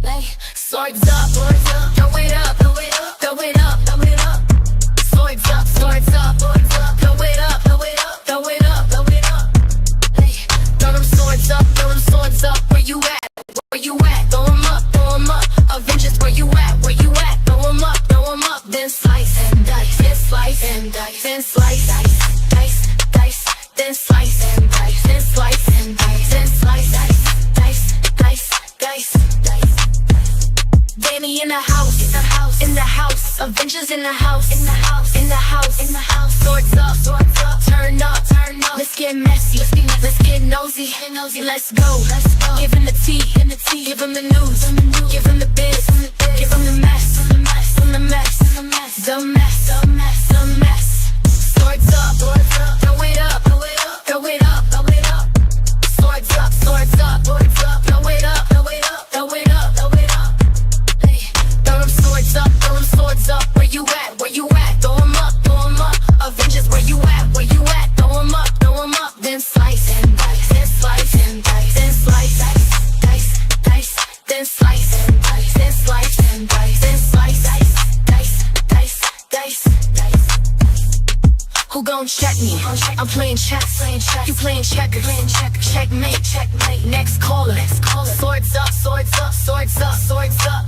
Like, swords up, throw it up, throw it up, throw it up, throw it up. Swords up, throw it up, throw it up, throw it up, throw it up, throw it up. Hey, throw them swords up, where you at, where you at? Throw 'em up, Avengers, where you at, throw 'em up, then slice and dice, then slice and dice, then slice, dice, then slice and dice, then slice and dice, then slice, dice. Dani in the house, in the house, Avengers in the house, in the house, swords up, turn up, let's get messy, let's get nosy, let's go, give him the tea, give him the news, give him the biz, give him the mess, the mess, swords up, throw it up, throw it up, swords up, throw it up, throw it up, throw it up. Swords up, where you at, throw 'em up, Avengers, where you at, throw 'em up, then slice and dice, then slice and dice, then slice, dice, then slice and dice, then slice and dice, then slice, dice. Who gon' check me? I'm playing chess, you playing checkers, checkmate, next caller, swords up,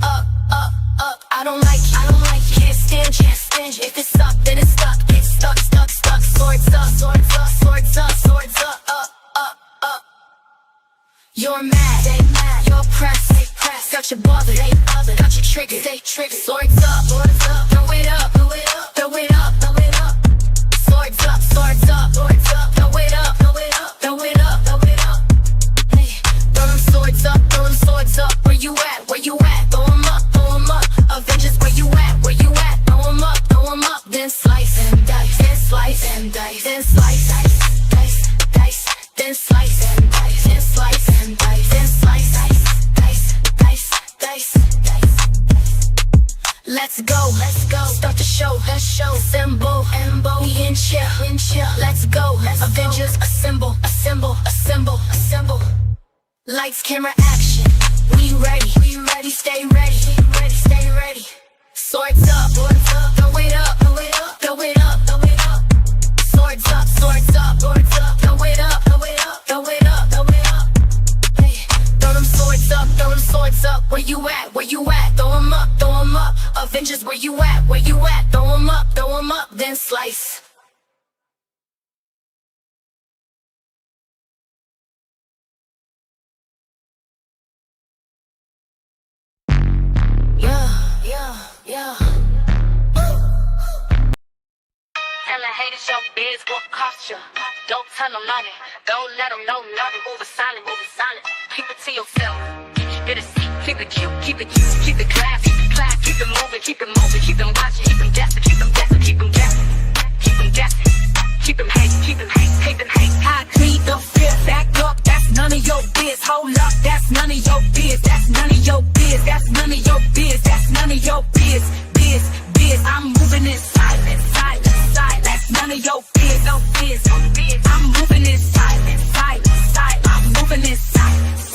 up. I don't like you, can't stand you. If it's stuck, then it's stuck. It's stuck. Swords up, up. You're mad, you're pressed, got you bothered, got you triggered, swords up, throw it up, throw it up. Swords up, throw it up, throw it up. Hey, throw them swords up, where you at, throw 'em up, Avengers, where you at, throw 'em up, then slice and dice, then slice and dice, then slice, dice, then slice and dice, then slice and dice, then slice, dice. Let's go, start the show, symbol, we in chill, let's go, Avengers, assemble, lights, camera, action, we ready, stay ready, swords up, throw it up, throw it up, swords up, throw it up, hey, throw them swords up, where you at, throw 'em up, Avengers, where you at, throw 'em up, then slice. Yeah. Tell the haters your biz what cost you. Don't tell them nothing. Don't let them know nothing. Move it silent. Keep it to yourself. Keep it a secret. Keep it cute. Keep it class. Keep it moving. Keep them watching. Keep them guessing. Keep them guessing. Keep them hating. I clean the fear back up. That's none of your biz. Hold up. That's none of your biz. That's none of your biz. That's none of your biz. That's none of your biz. I'm moving in silence. That's none of your biz. I'm moving in silence. I'm moving in silence.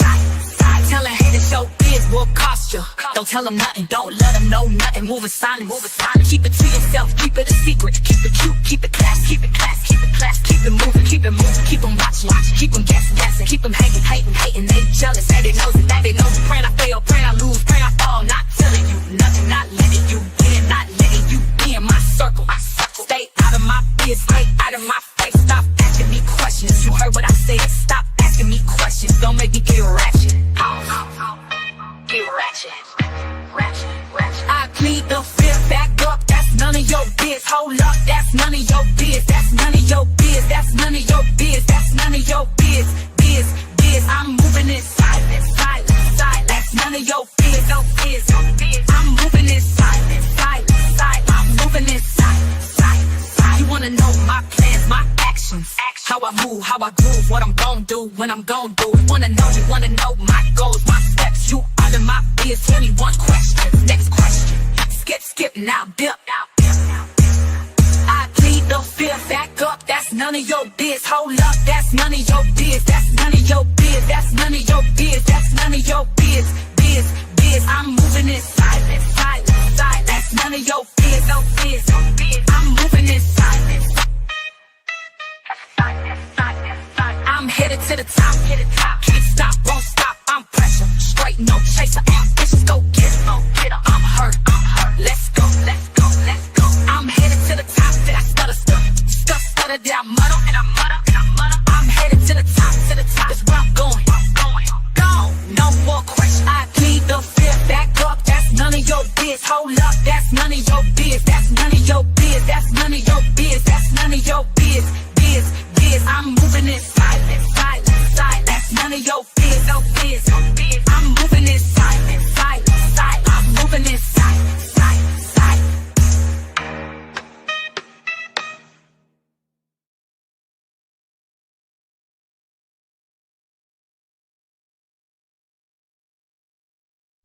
Tell a hater your biz will cost you. Don't tell them nothing. Don't let them know nothing. Moving silent. Keep it to yourself. Keep it a secret. Keep it cute. Keep it class. Keep it moving. Keep them watching. Keep them guessing. Keep them hating. They jealous. Say they knows it. That they know you. Praying I fail. Praying I lose. Praying I fall. Not telling you nothing. Not letting you in. Not letting you be in my circle. Stay out of my biz. Stay out of my face. Stop asking me questions. You heard what I said. Stop asking me questions. Don't make me get ratchet. Get ratchet. I clean the fear back up. That's none of your biz. Hold up. That's none of your biz. That's none of your biz. That's none of your biz. That's none of your biz. I'm moving in silence. That's none of your biz. I'm moving in silence. I'm moving in silence. You wanna know my plans, my actions, how I move, how I groove, what I'm gon' do, when I'm gon' do it. You wanna know my goals, my steps. You out of my biz. 21 questions. Next question. Skip now, dip. I plead the fear back up. That's none of of your biz. Hold up, that's none of your biz. That's none of your biz. That's none of your biz. That's none of your biz. Biz. I'm moving in silence. That's none of your biz. No biz. I'm moving in silence. I'm headed to the top. Can't stop, won't stop. I'm pressure, straight no chaser. Ambitious, go get 'em. I'm hurt. Let's go. I'm headed to the top. Did I stutter? Did I muddle? I'm headed to the top. That's where I'm going. Go. No more question. I plead the fifth. Back up. That's none of your biz. Hold up. That's none of your biz. That's none of your biz. That's none of your biz. That's none of your biz. I'm moving in silence. That's none of your biz. No biz. I'm moving in silence. I'm moving in silence.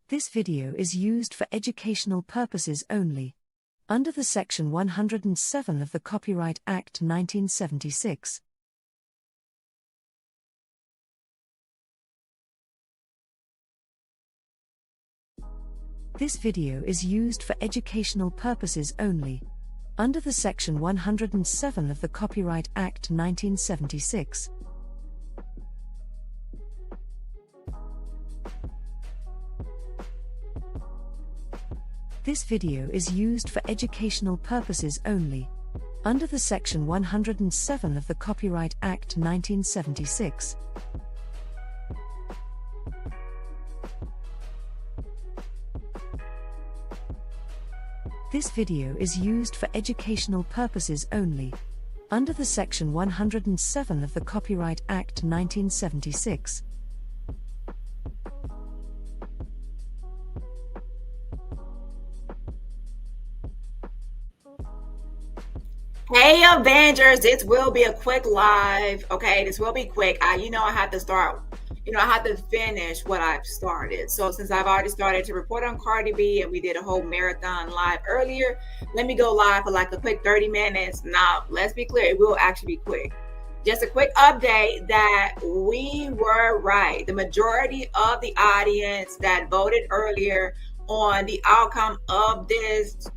This video is used for educational purposes only, under the Section 107 of the Copyright Act 1976. This video is used for educational purposes only, under the Section 107 of the Copyright Act 1976. This video is used for educational purposes only, under the Section 107 of the Copyright Act 1976. This video is used for educational purposes only, under the Section 107 of the Copyright Act 1976. Hey Avengers, this will be a quick live. Okay, this will be quick. I have to start, I have to finish what I've started. So since I've already started to report on Cardi B and we did a whole marathon live earlier, let me go live for like a quick 30 minutes. Now, let's be clear, it will actually be quick. Just a quick update that we were right. The majority of the audience that voted earlier on the outcome of this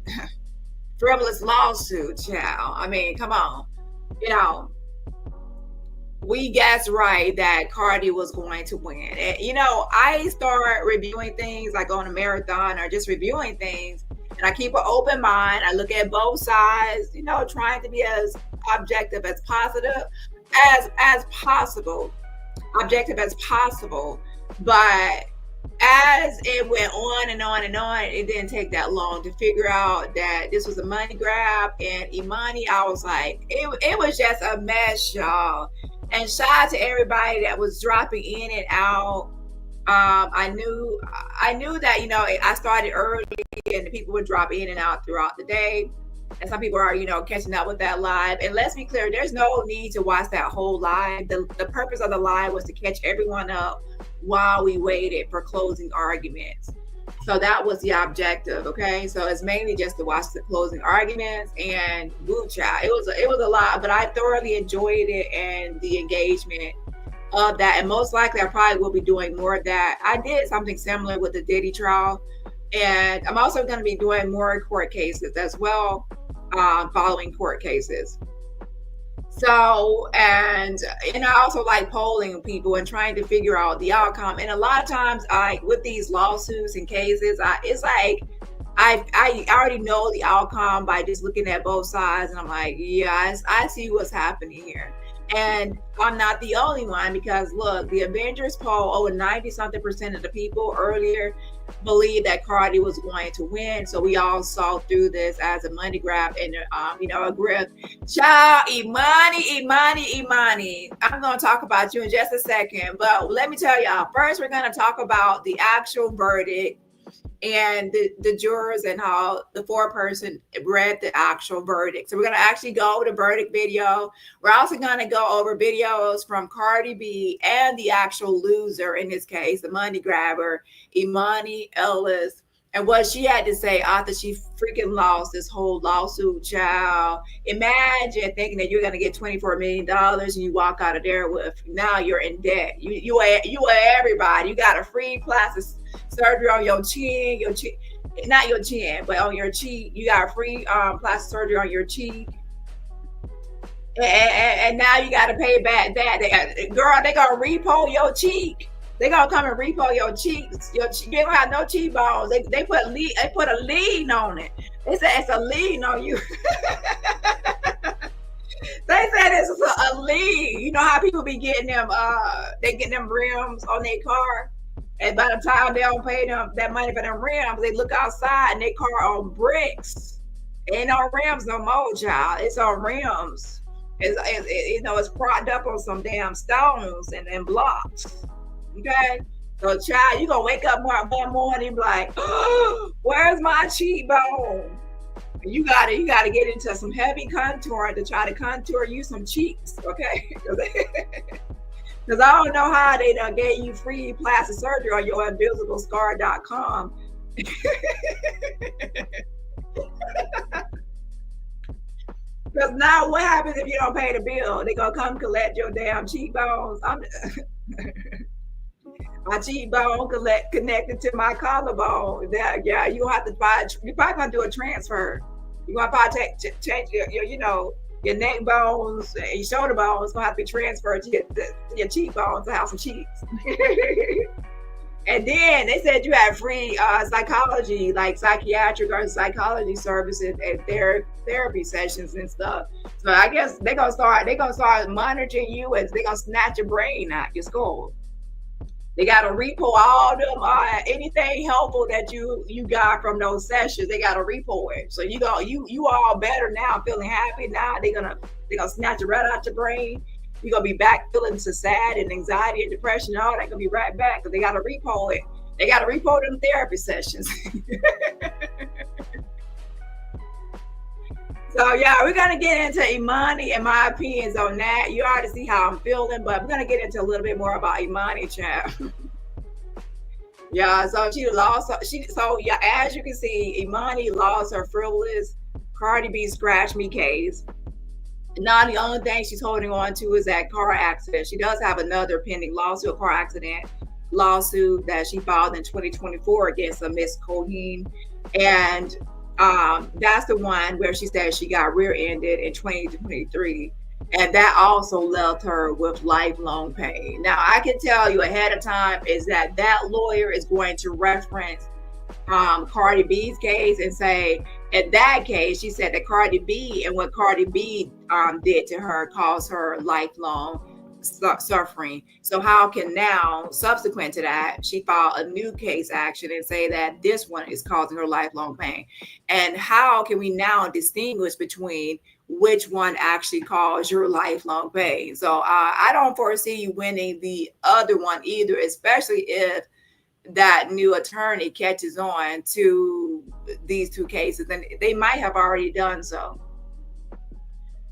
frivolous lawsuit, child. I mean, come on. We guessed right that Cardi was going to win. And, I start reviewing things like on a marathon or just reviewing things, and I keep an open mind. I look at both sides, trying to be as objective as objective as possible. But as it went on and on and on, it didn't take that long to figure out that this was a money grab. And Emani, I was like, it was just a mess, y'all. And shout out to everybody that was dropping in and out. I knew that, I started early and the people would drop in and out throughout the day. And some people are, catching up with that live. And let's be clear, there's no need to watch that whole live. The purpose of the live was to catch everyone up while we waited for closing arguments. So that was the objective, okay? So it's mainly just to watch the closing arguments and woo child. It was a lot, but I thoroughly enjoyed it and the engagement of that. And most likely I probably will be doing more of that. I did something similar with the Diddy trial. And I'm also going to be doing more court cases as well, following court cases. So, and I also like polling people and trying to figure out the outcome. And a lot of times, with these lawsuits and cases, it's like I already know the outcome by just looking at both sides, and I'm like, yeah, I see what's happening here. And I'm not the only one, because look, the Avengers poll, over 90-something% of the people earlier believed that Cardi was going to win. So we all saw through this as a money grab and a grip. Child, Emani. I'm going to talk about you in just a second, but let me tell y'all, first we're going to talk about the actual verdict and the jurors and how the foreperson read the actual verdict. So we're going to actually go over the verdict video. We're also going to go over videos from Cardi B and the actual loser in this case, the money grabber, Emani Ellis, And what she had to say after she freaking lost this whole lawsuit, child. Imagine thinking that you're gonna get $24 million and you walk out of there with, now you're in debt. You are everybody. You got a free plastic surgery on your chin, not your chin, but on your cheek. You got free plastic surgery on your cheek. And now you got to pay back that. Girl, they gonna repo your cheek. They gonna come and repo your cheeks. You don't have no cheekbones. They put a lien on it. They said it's a lien on you. They said it's a lien. You know how people be getting them? They getting them rims on their car, and by the time they don't pay them that money for them rims, they look outside and their car on bricks. Ain't no rims no more, child. It's on rims. It's propped up on some damn stones and blocks. Okay, so child, you gonna wake up one morning and be like, oh, where's my cheekbone? You gotta get into some heavy contour to try to contour you some cheeks, okay? Because I don't know how they done gave you free plastic surgery on your invisiblescar.com. Because now what happens if you don't pay the bill? They gonna come collect your damn cheekbones. My cheekbone connected to my collarbone. Yeah, you have to you're probably gonna do a transfer. You're gonna probably change your neck bones and your shoulder bones gonna have to be transferred to your cheekbones to have some cheeks. And then they said you had free psychology, like psychiatric or psychology services and therapy sessions and stuff. So I guess they're gonna start monitoring you as they're gonna snatch your brain out your skull. They gotta repo all them anything helpful that you got from those sessions. They gotta repo it. So you all better now, feeling happy now. They're gonna snatch it right out your brain. You're gonna be back feeling so sad and anxiety and depression. All that gonna be right back because they gotta repo it. They gotta repo them therapy sessions. So yeah, we're gonna get into Emani and my opinions on that. You already see how I'm feeling, but we're gonna get into a little bit more about Emani, child. Yeah, so she lost. As you can see, Emani lost her frivolous Cardi B scratch me case. Now the only thing she's holding on to is that car accident. She does have another pending lawsuit, car accident lawsuit that she filed in 2024 against a Miss Cohen, and that's the one where she said she got rear-ended in 2023, and that also left her with lifelong pain. Now I can tell you ahead of time is that lawyer is going to reference Cardi B's case and say, in that case, she said that Cardi B and what Cardi B did to her caused her lifelong suffering. So how can now, subsequent to that, she file a new case action and say that this one is causing her lifelong pain? And how can we now distinguish between which one actually caused your lifelong pain? So I don't foresee you winning the other one either, especially if that new attorney catches on to these two cases, and they might have already done so.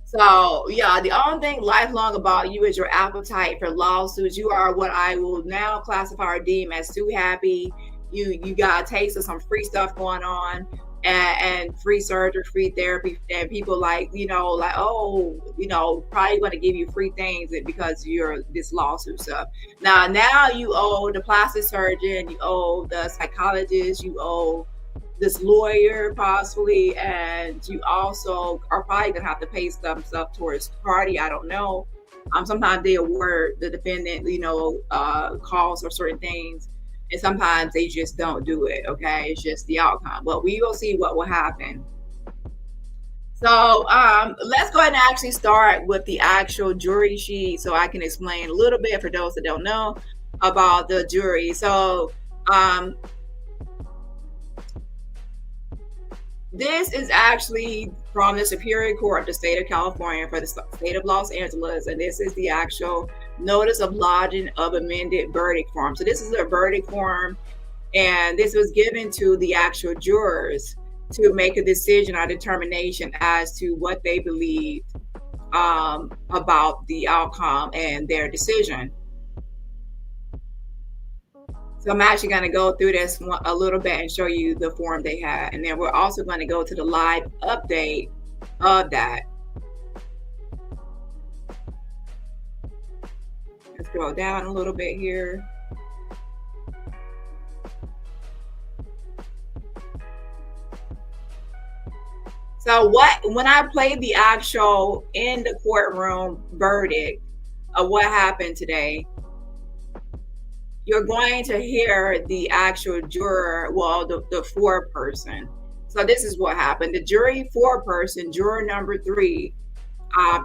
So yeah, the only thing lifelong about you is your appetite for lawsuits. You are what I will now classify or deem as too happy. You got a taste of some free stuff going on, and free surgery, free therapy, and people probably going to give you free things because you're this lawsuit stuff. Now you owe the plastic surgeon, you owe the psychologist, you owe this lawyer possibly, and you also are probably gonna have to pay some stuff towards Cardi. I don't know. Sometimes they award the defendant, calls for certain things, and sometimes they just don't do it. Okay, it's just the outcome. But we will see what will happen. So let's go ahead and actually start with the actual jury sheet, so I can explain a little bit for those that don't know about the jury. So this is actually from the Superior Court of the state of California for the state of Los Angeles, and this is the actual notice of lodging of amended verdict form. So this is a verdict form, and this was given to the actual jurors to make a decision or determination as to what they believed about the outcome and their decision. So I'm actually going to go through this a little bit and show you the form they had. And then we're also going to go to the live update of that. Let's scroll down a little bit here. So when I played the actual in the courtroom verdict of what happened today, you're going to hear the actual juror, well, the foreperson. So this is what happened. The jury foreperson, juror number 3,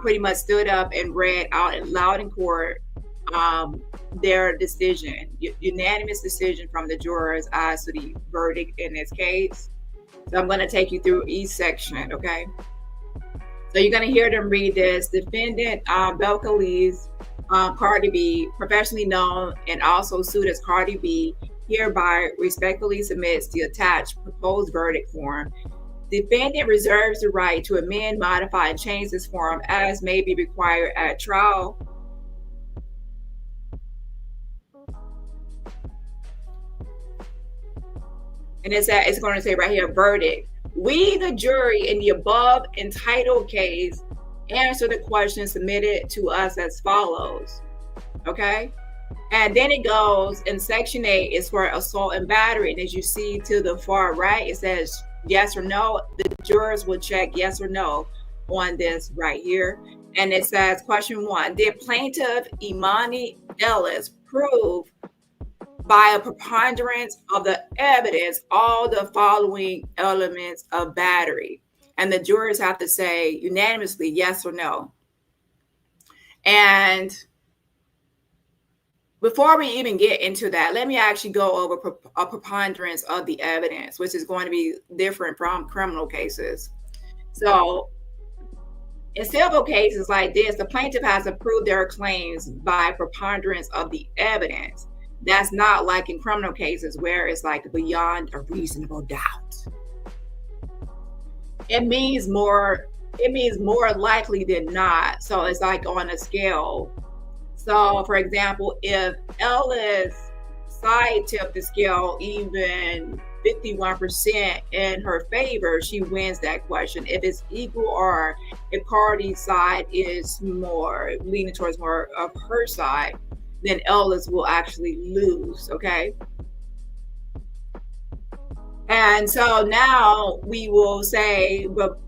pretty much stood up and read out loud in court their decision, unanimous decision from the jurors as to the verdict in this case. So I'm going to take you through each section, okay? So you're going to hear them read this. Defendant Belcalis, Cardi B, professionally known and also sued as Cardi B, hereby respectfully submits the attached proposed verdict form. Defendant reserves the right to amend, modify, and change this form as may be required at trial. And it's going to say right here, verdict. We, the jury, in the above entitled case, answer the question submitted to us as follows. Okay? And then it goes, in section 8 is for assault and battery. And as you see to the far right, it says yes or no. The jurors will check yes or no on this right here. And it says, question 1, did plaintiff Emani Ellis prove by a preponderance of the evidence all the following elements of battery? And the jurors have to say unanimously yes or no. And before we even get into that, let me actually go over a preponderance of the evidence, which is going to be different from criminal cases. So in civil cases like this, the plaintiff has to prove their claims by preponderance of the evidence. That's not like in criminal cases where it's like beyond a reasonable doubt. It means more likely than not. So it's like on a scale. So for example, if Ellis side tipped the scale even 51% in her favor, she wins that question. If it's equal, or if Cardi's side is more leaning towards more of her side, then Ellis will actually lose, okay? And so now we will say, but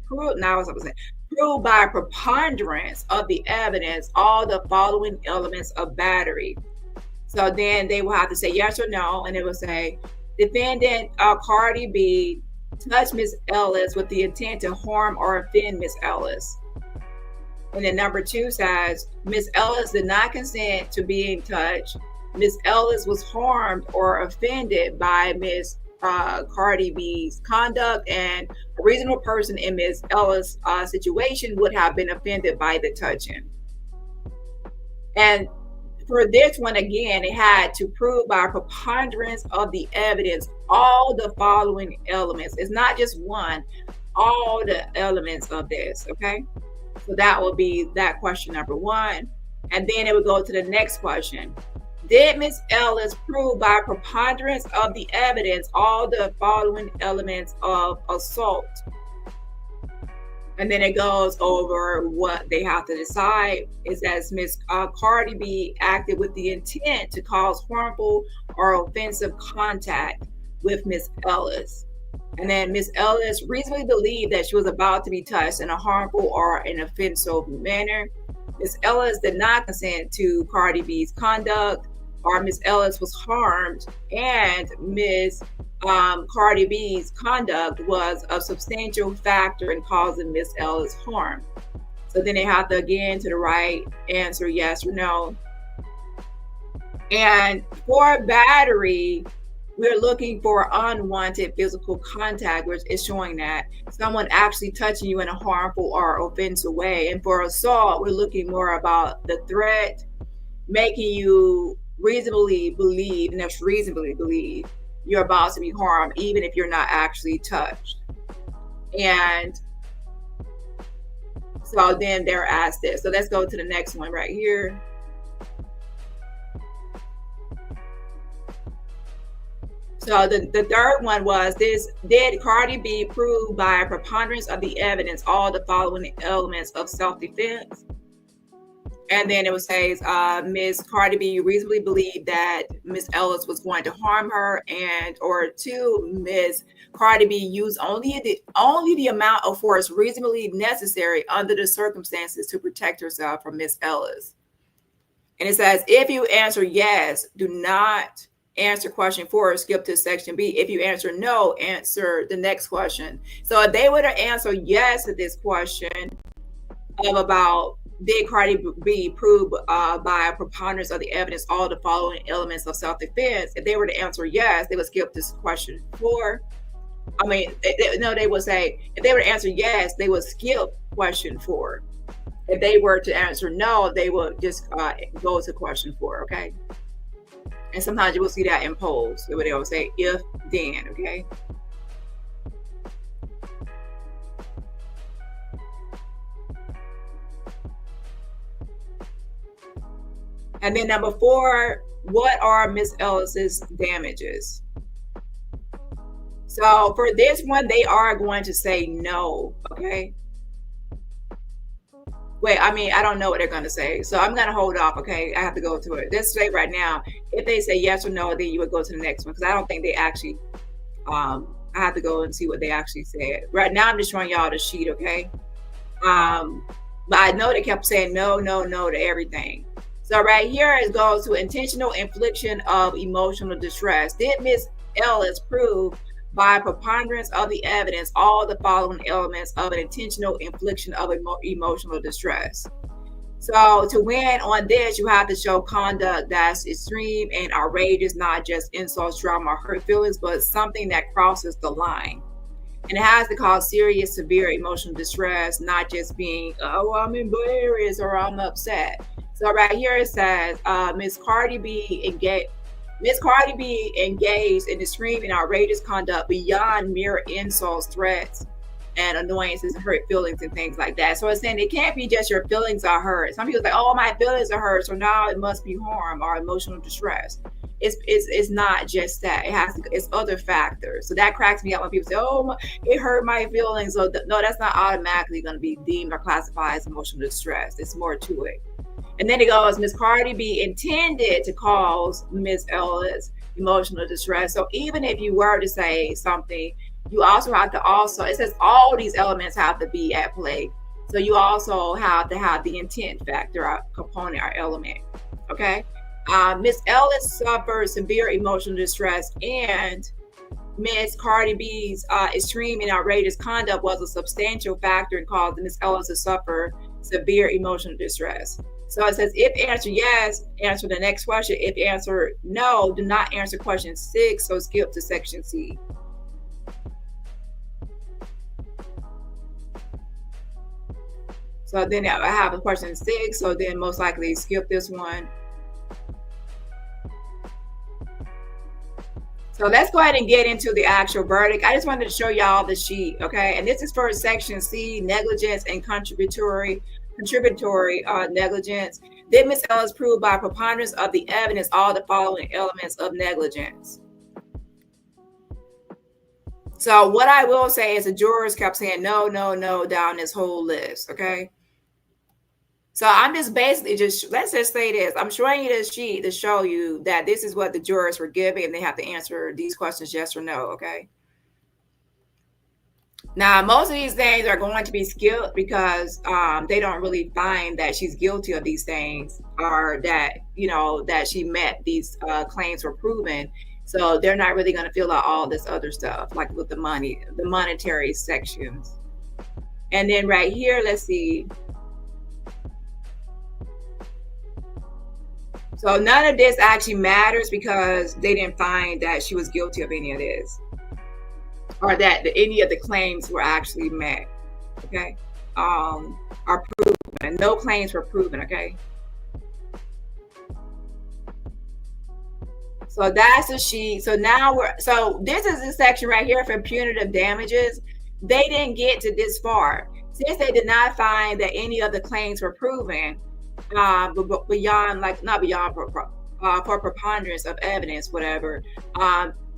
prove by preponderance of the evidence all the following elements of battery. So then they will have to say yes or no, and it will say, defendant Cardi B touched Ms. Ellis with the intent to harm or offend Ms. Ellis. And then number 2 says, Ms. Ellis did not consent to being touched. Ms. Ellis was harmed or offended by Ms. Cardi B's conduct, and a reasonable person in Ms. Ellis' situation would have been offended by the touching. And for this one, again, it had to prove by preponderance of the evidence all the following elements. It's not just one, all the elements of this, okay? So that will be that question number 1. And then it would go to the next question. Did Ms. Ellis prove by preponderance of the evidence all the following elements of assault? And then it goes over what they have to decide. It says Ms. Cardi B acted with the intent to cause harmful or offensive contact with Ms. Ellis. And then Ms. Ellis reasonably believed that she was about to be touched in a harmful or an offensive manner. Ms. Ellis did not consent to Cardi B's conduct, or Ms. Ellis was harmed, and Ms. Cardi B's conduct was a substantial factor in causing Ms. Ellis harm. So then they have to, again, to the right, answer yes or no. And for battery, we're looking for unwanted physical contact, which is showing that someone actually touching you in a harmful or offensive way. And for assault, we're looking more about the threat, making you reasonably believe, and that's reasonably believe, you're about to be harmed, even if you're not actually touched. And so then they're asked this. So let's go to the next one right here. So the third one was this: did Cardi B prove by a preponderance of the evidence all the following elements of self-defense? And then it would say, Ms. Cardi B reasonably believed that Ms. Ellis was going to harm her, and or two, Ms. Cardi B used only the amount of force reasonably necessary under the circumstances to protect herself from Ms. Ellis. And it says, if you answer yes, do not answer question 4, skip to section B. If you answer no, answer the next question. So if they were to answer yes to this question of about did Cardi B prove by a preponderance of the evidence all the following elements of self-defense, if they were to answer yes, they would skip this question 4. I mean, they would say, if they were to answer yes, they would skip question 4. If they were to answer no, they would just go to question 4, okay? And sometimes you will see that in polls, where they will say if, then, okay? And then number 4, what are Miss Ellis's damages? So for this one, they are going to say no, okay? Wait, I mean, I don't know what they're going to say. So I'm going to hold off, okay? I have to go to it. Let's say right now, if they say yes or no, then you would go to the next one. Because I don't think they actually, I have to go and see what they actually said. Right now, I'm just showing y'all the sheet, okay? But I know they kept saying no, no, no to everything. So right here, it goes to intentional infliction of emotional distress. Did Miss Ellis prove by preponderance of the evidence all the following elements of an intentional infliction of emotional distress? So to win on this, you have to show conduct that's extreme and outrageous, not just insults, drama, or hurt feelings, but something that crosses the line. And it has to cause serious, severe emotional distress, not just being, oh, I'm embarrassed or I'm upset. So right here it says, Miss Cardi B engaged in extreme and outrageous conduct beyond mere insults, threats, and annoyances, and hurt feelings, and things like that. So it's saying it can't be just your feelings are hurt. Some people say, oh, my feelings are hurt, so now it must be harm or emotional distress. It's not just that. It's other factors. So that cracks me up when people say, oh, it hurt my feelings. So no, that's not automatically going to be deemed or classified as emotional distress. There's more to it. And then it goes, Miss Cardi B intended to cause Miss Ellis emotional distress. So even if you were to say something, you also have to it says all these elements have to be at play. So you also have to have the intent factor, component, or element, okay? Miss Ellis suffered severe emotional distress, and Miss Cardi B's extreme and outrageous conduct was a substantial factor in causing Miss Ellis to suffer severe emotional distress. So it says, if answer yes, answer the next question. If answer no, do not answer question 6. So skip to section C. So then I have a question 6. So then most likely skip this one. So let's go ahead and get into the actual verdict. I just wanted to show y'all the sheet, okay? And this is for section C, negligence and contributory negligence. Did Ms. Ellis prove by preponderance of the evidence all the following elements of negligence? So what I will say is the jurors kept saying no, no, no down this whole list, okay? So I'm just basically let's just say this. I'm showing you this sheet to show you that this is what the jurors were giving, and they have to answer these questions yes or no, okay? Now, most of these things are going to be skipped because they don't really find that she's guilty of these things, or that, that she met these claims were proven. So they're not really going to fill out all this other stuff, like with the monetary sections. And then right here, let's see. So none of this actually matters because they didn't find that she was guilty of any of this, or that any of the claims were actually met, okay? Are proven. No claims were proven, okay? So that's the sheet. So now this is the section right here for punitive damages. They didn't get to this far. Since they did not find that any of the claims were proven, but beyond, like, not beyond for preponderance of evidence, whatever,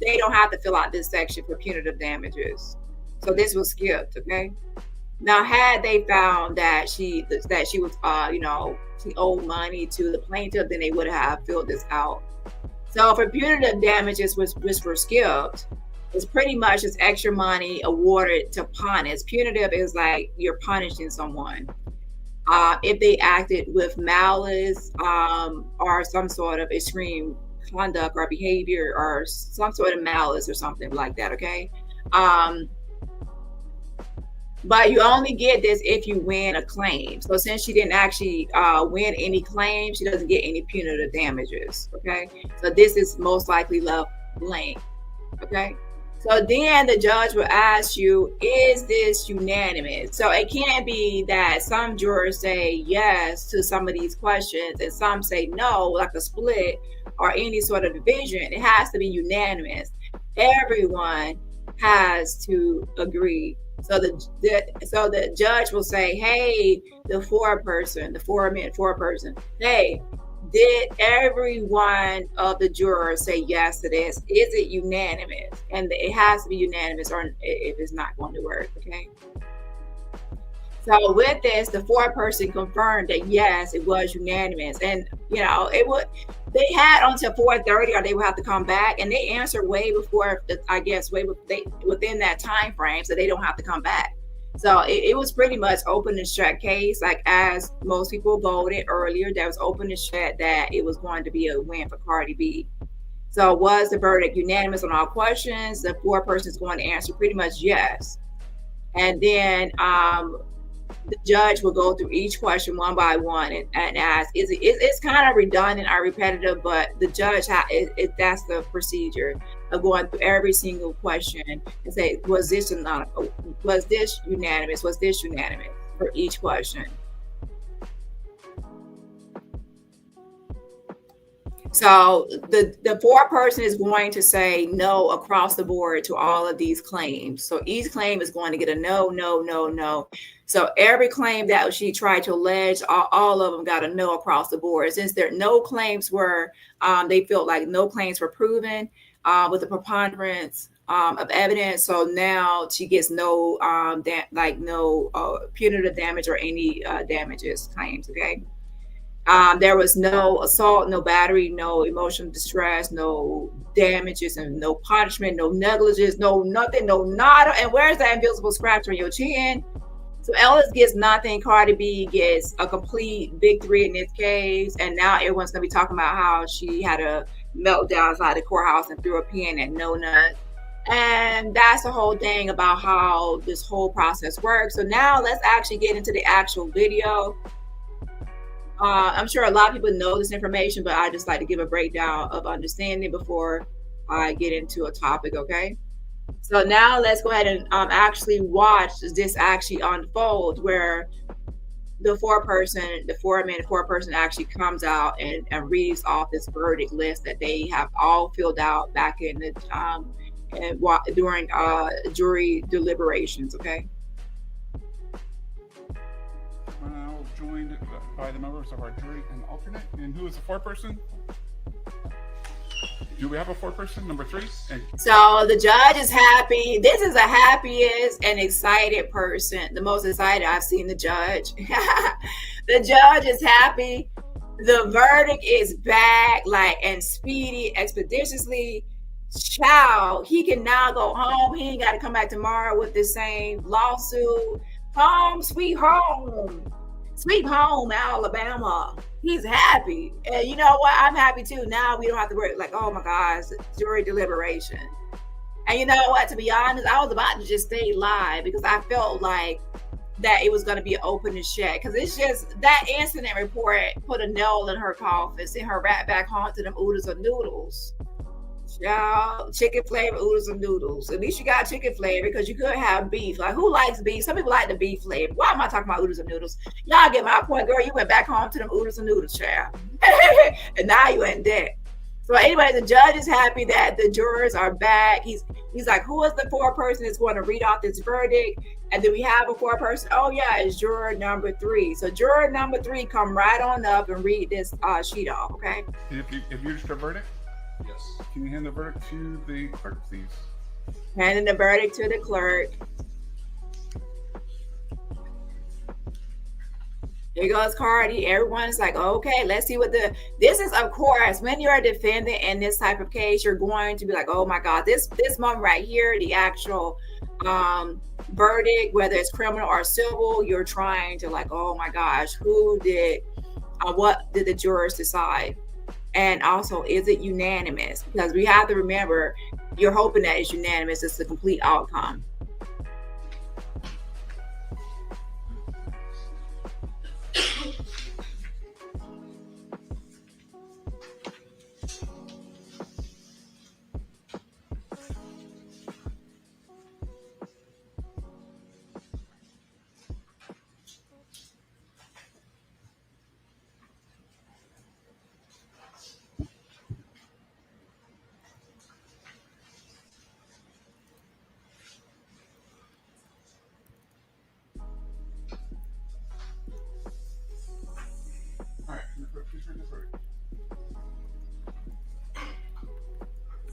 they don't have to fill out this section for punitive damages. So this was skipped, okay? Now, had they found that she was, you know, she owed money to the plaintiff, then they would have filled this out. So for punitive damages, which were skipped, it's pretty much just extra money awarded to punish. Punitive is like you're punishing someone. If they acted with malice or some sort of extreme conduct or behavior or some sort of malice or something like that, okay? But you only get this if you win a claim. So since she didn't actually win any claim, she doesn't get any punitive damages, okay? So this is most likely left blank, okay? So then the judge will ask you, is this unanimous? So it can't be that some jurors say yes to some of these questions and some say no, like a split or any sort of division. It has to be unanimous. Everyone has to agree. So the judge will say, hey, the foreperson, hey, did every one of the jurors say yes to this? Is it unanimous? And it has to be unanimous or if it's not going to work, okay? So with this, the foreperson confirmed that yes, it was unanimous. And, you know, they had until 4:30 or they would have to come back, and they answered way before, within that time frame, so they don't have to come back. So it was pretty much open and shut case. Like as most people voted earlier, that was open and shut that it was going to be a win for Cardi B. So was the verdict unanimous on all questions? The foreperson is going to answer pretty much yes. And then the judge will go through each question one by one and ask, it's kind of redundant or repetitive, but the judge, that's the procedure of going through every single question and say, was this unanimous? Was this unanimous for each question? So the foreperson is going to say no across the board to all of these claims. So each claim is going to get a no, no, no, no. So every claim that she tried to allege, all of them got a no across the board. Since there no claims were, they felt like no claims were proven with the preponderance of evidence. So now she gets no, punitive damage or any damages claims. Okay. There was no assault, no battery, no emotional distress, no damages, and no punishment, no negligence, no nothing, no nada. And where's that invisible scratch on your chin? So Ellis gets nothing. Cardi B gets a complete victory in this case. And now everyone's going to be talking about how she had a meltdown outside the courthouse and threw a pen at No Nut. And that's the whole thing about how this whole process works. So now let's actually get into the actual video. I'm sure a lot of people know this information, but I just like to give a breakdown of understanding before I get into a topic, okay? So now let's go ahead and actually watch this actually unfold, where the foreperson actually comes out and reads off this verdict list that they have all filled out back in the during jury deliberations, okay? Joined by the members of our jury and alternate. And who is the foreperson? Do we have a foreperson, number 3? So the judge is happy. This is the happiest and excited person, the most excited I've seen the judge. The judge is happy. The verdict is back, and speedy, expeditiously. Child, he can now go home. He ain't got to come back tomorrow with the same lawsuit. Home, sweet home. Sweet home, Alabama. He's happy. And you know what? I'm happy too. Now we don't have to worry oh my gosh, jury deliberation. And you know what? To be honest, I was about to just stay live because I felt like that it was going to be open and shut. Because it's just that incident report put a nail in her coffin, sent her right back home to them oodles of noodles. Y'all, chicken flavor oodles and noodles. At least you got chicken flavor because you could have beef. Like, who likes beef? Some people like the beef flavor. Why am I talking about oodles and noodles? Y'all get my point, girl. You went back home to them oodles and noodles, child. And now you in debt. So anyway, the judge is happy that the jurors are back. He's like, who is the foreperson that's going to read off this verdict? And then we have a foreperson. Oh yeah, it's juror number 3. So juror number 3, come right on up and read this sheet off, okay? And if you reached a verdict? Yes. Can you hand the verdict to the clerk, please? Handing the verdict to the clerk. Here goes Cardi. Everyone's like, okay, let's see what this is. Of course, when you're a defendant in this type of case, you're going to be like, oh my God, this moment right here, the actual verdict, whether it's criminal or civil, you're trying to like, oh my gosh, what did the jurors decide? And also, is it unanimous? Because we have to remember, you're hoping that it's unanimous. It's the complete outcome. All right, can the clerk please read the verdict?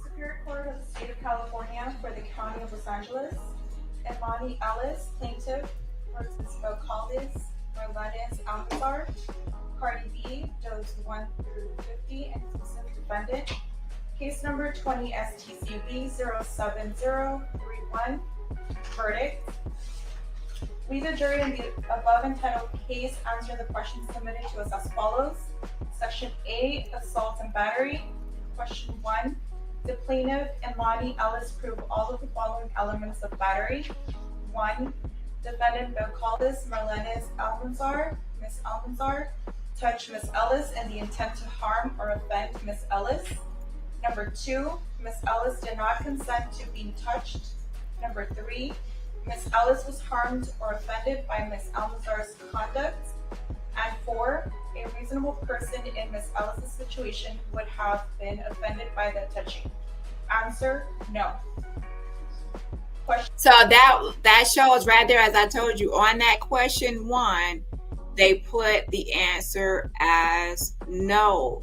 Superior Court of the State of California for the County of Los Angeles, Emani Ellis, plaintiff, versus Vocaldis, Merledes Alcazar, Cardi B, dose 1 through 50, and innocent defendant. Case number 20 STCB 07031. Verdict. We, the jury in the above entitled case, answer the questions submitted to us as follows. Section A, assault and battery. Question 1. The plaintiff, Emani Ellis, prove all of the following elements of battery. 1. Defendant Vocaldis Merledes Almanzar, Ms. Almanzar, touch Ms. Ellis in the intent to harm or offend Ms. Ellis. Number 2, Ms. Ellis did not consent to being touched. Number 3, Ms. Ellis was harmed or offended by Ms. Almanzar's conduct. And 4, a reasonable person in Ms. Ellis' situation would have been offended by the touching. Answer, no. Question. So that shows right there, as I told you, on that question 1, they put the answer as no.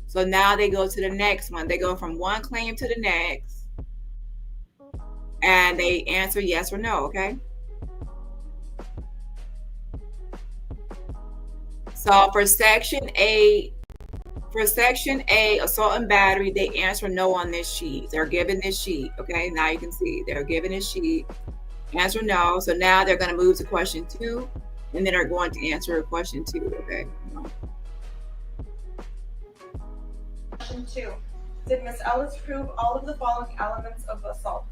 So now they go to the next one. They go from one claim to the next, and they answer yes or no, okay? So for section A, assault and battery, they answer no on this sheet. They're given this sheet, okay? Now you can see they're given this sheet. Answer no. So now they're going to move to question 2, and then they're going to answer question 2, okay? Question 2. Did Ms. Ellis prove all of the following elements of assault?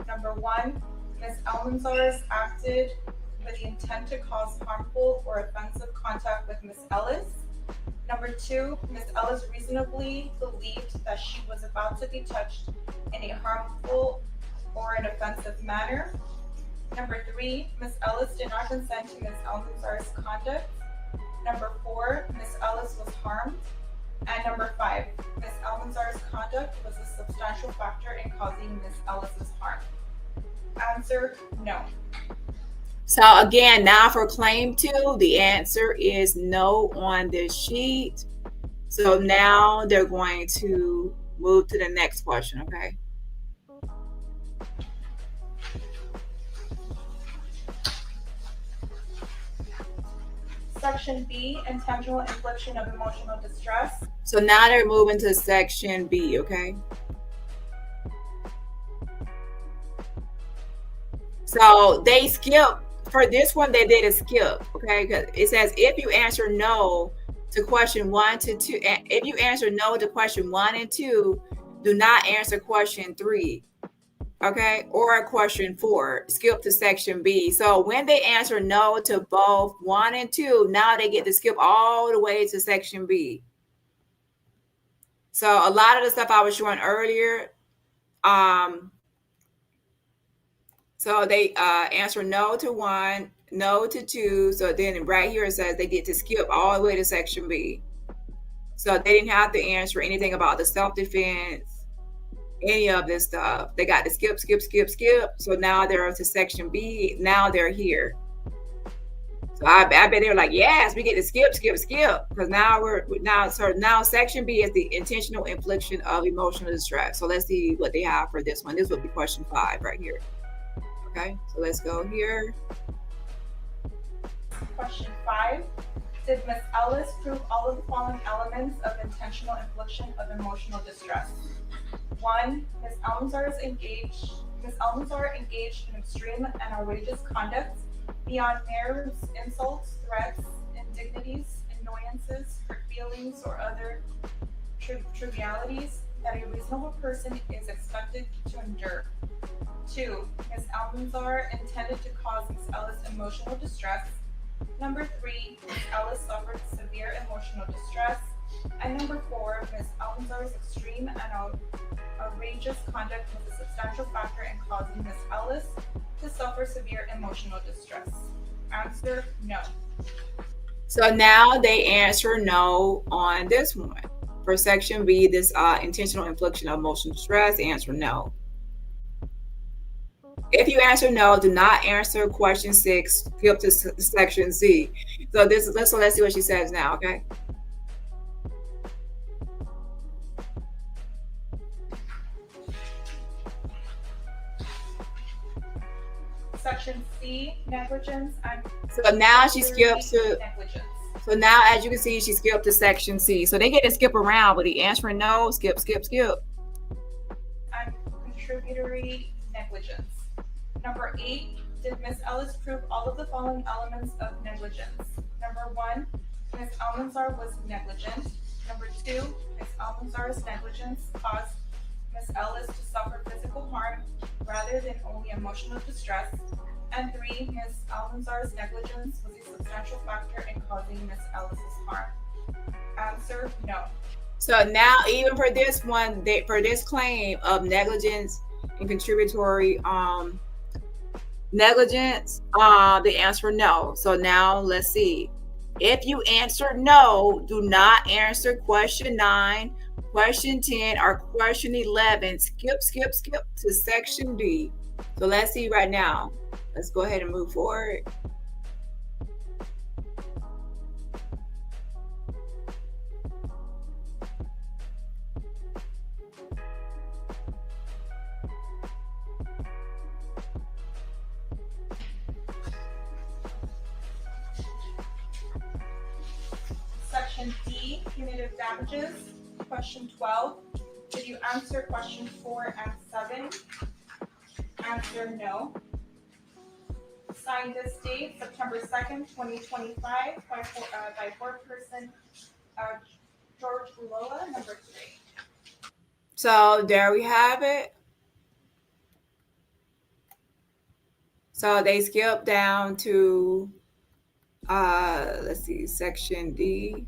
Number 1, Ms. Almanzar acted with the intent to cause harmful or offensive contact with Ms. Ellis. Number 2, Ms. Ellis reasonably believed that she was about to be touched in a harmful or an offensive manner. Number 3, Ms. Ellis did not consent to Ms. Almanzar's conduct. Number 4, Ms. Ellis was harmed. And number 5, Ms. Almanzar's conduct was a substantial factor in causing Ms. Ellis's harm. Answer, no. So again, now for claim 2, the answer is no on this sheet. So now they're going to move to the next question, okay? Section B, intentional infliction of emotional distress. So now they're moving to section B, okay? So they skip, for this one, they did a skip, okay? Because it says if you answer no to question 1 to 2, if you answer no to question 1 and 2, do not answer question 3, okay? Or question 4, skip to section B. So when they answer no to both 1 and 2, now they get to skip all the way to section B. So a lot of the stuff I was showing earlier, so they answer no to 1, no to 2. So then right here it says they get to skip all the way to section B. So they didn't have to answer anything about the self-defense, any of this stuff. They got to skip. So now they're to section B. Now they're here. So I bet they were like, yes, we get to skip, because now section B is the intentional infliction of emotional distress. So let's see what they have for this one. This would be question 5 right here. Okay, so let's go here. Question 5. Did Ms. Ellis prove all of the following elements of intentional infliction of emotional distress? 1. Ms. Almanzar engaged in extreme and outrageous conduct beyond mere insults, threats, indignities, annoyances, hurt feelings, or other trivialities that a reasonable person is expected to endure. 2. Ms. Almanzar intended to cause Ms. Ellis emotional distress. Number 3, Ms. Ellis suffered severe emotional distress. And number 4, Ms. Almanzar's extreme and outrageous conduct was a substantial factor in causing Ms. Ellis to suffer severe emotional distress. Answer, no. So now they answer no on this one. For section B, this intentional infliction of emotional distress, answer no. If you answer no, do not answer question 6, skip to section C. So let's see what she says now, okay? Section C, negligence and so now she skips to negligence. So now, as you can see, she skipped to section C. So they get to skip around, but the answering no, skip. And contributory negligence. Number 8, did Ms. Ellis prove all of the following elements of negligence? Number 1, Ms. Almanzar was negligent. Number 2, Ms. Almanzar's negligence caused Ms. Ellis to suffer physical harm rather than only emotional distress. And 3, Ms. Almanzar's negligence was a substantial factor in causing Ms. Ellis's harm. Answer, no. So now, even for this one, for this claim of negligence and contributory negligence, the answer no. So now let's see. If you answer no, do not answer question 9, question 10, or question 11. Skip to section D. So let's see right now. Let's go ahead and move forward. Section D, punitive damages. Question 12. Did you answer question 4 and 7? Answer, no. Signed this date, September 2nd, 2025, by foreperson George Uloa, number 3. So there we have it. So they skip down to, let's see, section D.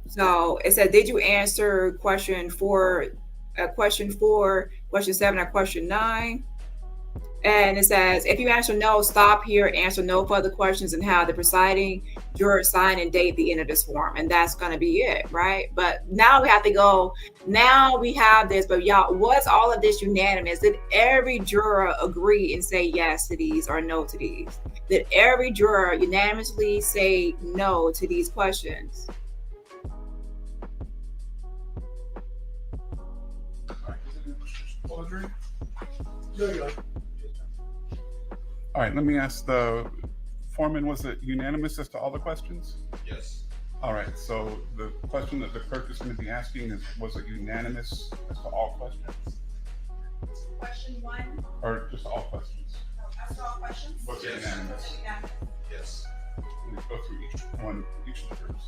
So it said, did you answer question 4, question 7, or question 9? And it says, if you answer no, stop here, answer no further questions, and have the presiding juror sign and date the end of this form. And that's going to be it, right? But now we have to go, now we have this, but y'all, was all of this unanimous? Did every juror agree and say yes to these or no to these? Did every juror unanimously say no to these questions? All right, let me ask the foreman, was it unanimous as to all the questions? Yes. All right, so the question that the clerk is going to be asking is, was it unanimous as to all questions? Question 1. Or just all questions? As to all questions? Was it Yes. unanimous? Unanimous. Yes. Let me go through each of the groups.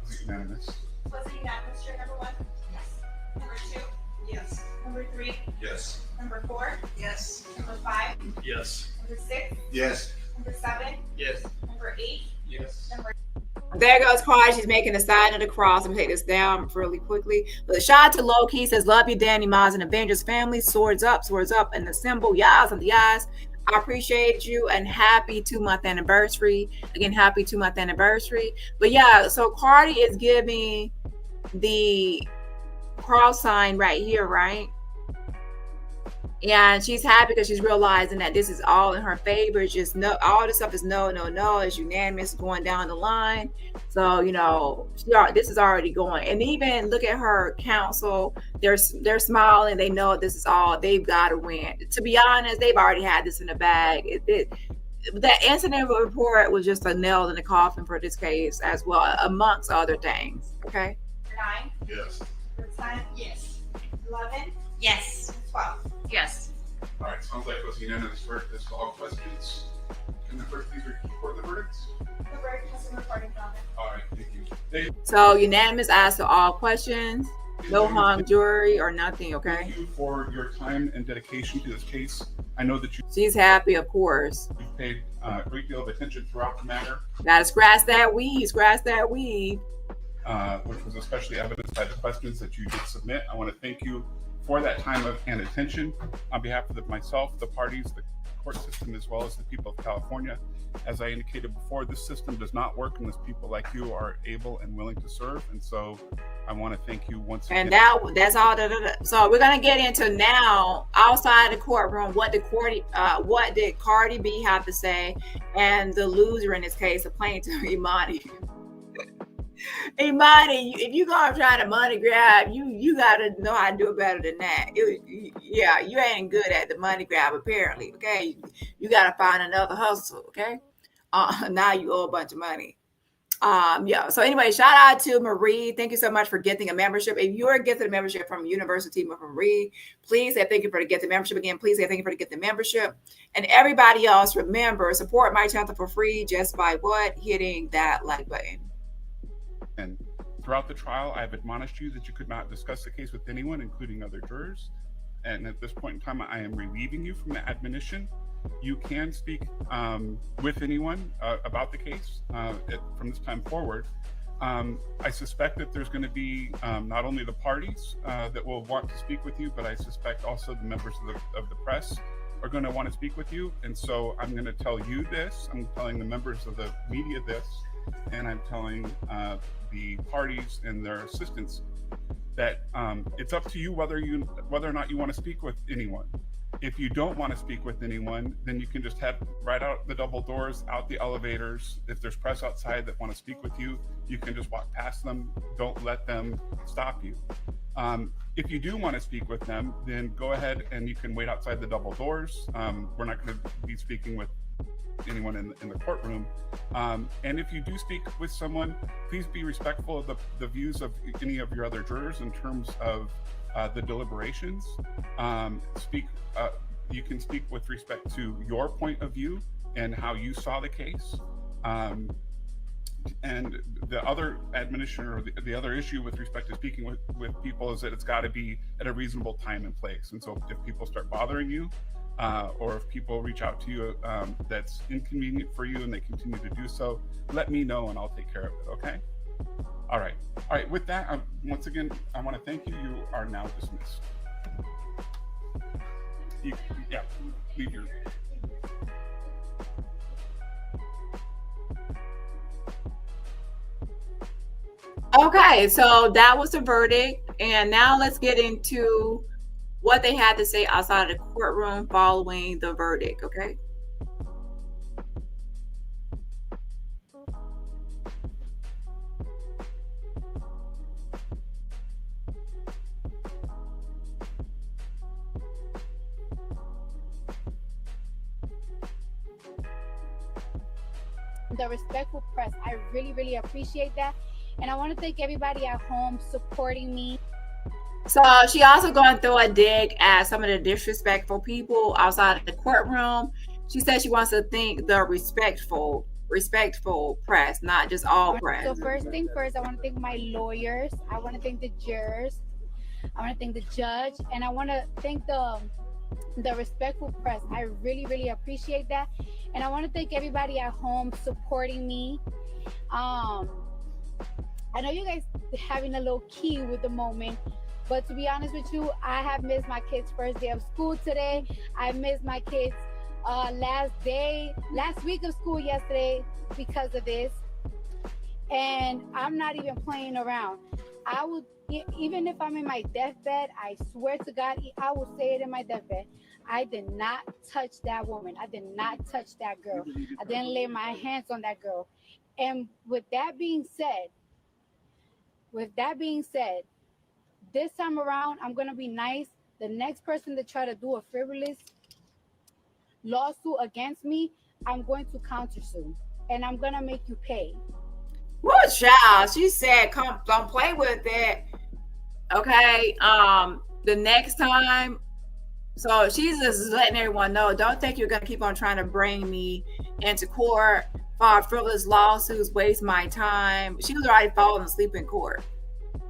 Was it unanimous? Was it unanimous, Chair number 1? Yes. Number 2? Yes. Number 3? Yes. Number 4? Yes. Number 5? Yes. Number 6? Yes. Number 7? Yes. Number 8? Yes. Number There goes Cardi. She's making the sign of the cross. I'm gonna take this down really quickly. But the shout out to Low Key says, love you, Dani, Maz, and Avengers family. Swords up, and the symbol, yas, and the yas. I appreciate you, and happy 2-month anniversary. Again, happy 2-month anniversary. But yeah, so Cardi is giving the cross sign right here, right? And she's happy because she's realizing that this is all in her favor. It's just no, all this stuff is no. It's unanimous going down the line. So this is already going. And even look at her counsel. They're smiling. They know this is all they've got to win. To be honest, they've already had this in the bag. That incident report was just a nail in the coffin for this case as well, amongst other things. Okay. 9. Yes. 10. Yes. 11. Yes. 12. Yes. All right, sounds like it was unanimous verdict as to all questions. Can the clerk please record the verdicts? The verdict has been recorded, Your Honor. All right, thank you. So unanimous as to all questions. No hung jury or nothing. Okay. Thank you for your time and dedication to this case. I know that She's happy, of course. you've paid a great deal of attention throughout the matter, Gotta scratch that weave. which was especially evidenced by the questions that you did submit. I want to thank you for that time and attention on behalf of myself, the parties, the court system, as well as the people of California. As I indicated before, this system does not work unless people like you are able and willing to serve. And so I want to thank you once again. And that's all. So we're gonna get into now outside the courtroom. What did Cardi B have to say? And the loser in this case, the plaintiff, Emani. Emani, if you're gonna try to money grab, you gotta know how to do it better than that. You ain't good at the money grab apparently. Okay, you gotta find another hustle. Okay, now you owe a bunch of money. So anyway, shout out to Marie. Thank you so much for getting a membership. If you're getting a membership from University of Marie, please say thank you for getting the membership. Again, please say thank you for getting the membership. And everybody else, remember, support my channel for free just by hitting that like button. And throughout the trial, I've admonished you that you could not discuss the case with anyone, including other jurors. And at this point in time, I am relieving you from the admonition. You can speak with anyone about the case from this time forward. I suspect that there's going to be not only the parties that will want to speak with you, but I suspect also the members of the press are going to want to speak with you. And so I'm going to tell you this. I'm telling the members of the media this, and I'm telling the parties and their assistants that it's up to you whether or not you want to speak with anyone. If you don't want to speak with anyone, then you can just head right out the double doors, out the elevators. If there's press outside that want to speak with you, you can just walk past them. Don't let them stop you. If you do want to speak with them, then go ahead and you can wait outside the double doors. We're not going to be speaking with anyone in the courtroom. And if you do speak with someone, please be respectful of the views of any of your other jurors in terms of the deliberations. You can speak with respect to your point of view and how you saw the case. And the other admonition or the other issue with respect to speaking with people is that it's got to be at a reasonable time and place. And so if people start bothering you, or if people reach out to you that's inconvenient for you and they continue to do so, let me know and I'll take care of it, okay? All right, with that, once again, I want to thank you. You are now dismissed. Leave your... Okay, so that was the verdict. And now let's get into what they had to say outside of the courtroom following the verdict, okay? The respectful press, I really appreciate that. And I want to thank everybody at home supporting me. So she also going to throw a dig at some of the disrespectful people outside of the courtroom. She said she wants to thank the respectful press, not just all press. So first thing first, I want to thank my lawyers. I want to thank the jurors. I want to thank the judge, and I want to thank the respectful press. I really appreciate that. And I want to thank everybody at home supporting me. I know you guys having a little key with the moment, but to be honest with you, I have missed my kids' first day of school today. I missed my kids' last week of school yesterday because of this. And I'm not even playing around. I would, even if I'm in my deathbed, I swear to God, I will say it in my deathbed. I did not touch that woman. I did not touch that girl. I didn't lay my hands on that girl. And with that being said, this time around, I'm going to be nice. The next person to try to do a frivolous lawsuit against me, I'm going to countersue. And I'm going to make you pay. What child? She said, "Come, don't play with it." Okay. The next time, so she's just letting everyone know. Don't think you're gonna keep on trying to bring me into court, file frivolous lawsuits, waste my time. She was already falling asleep in court,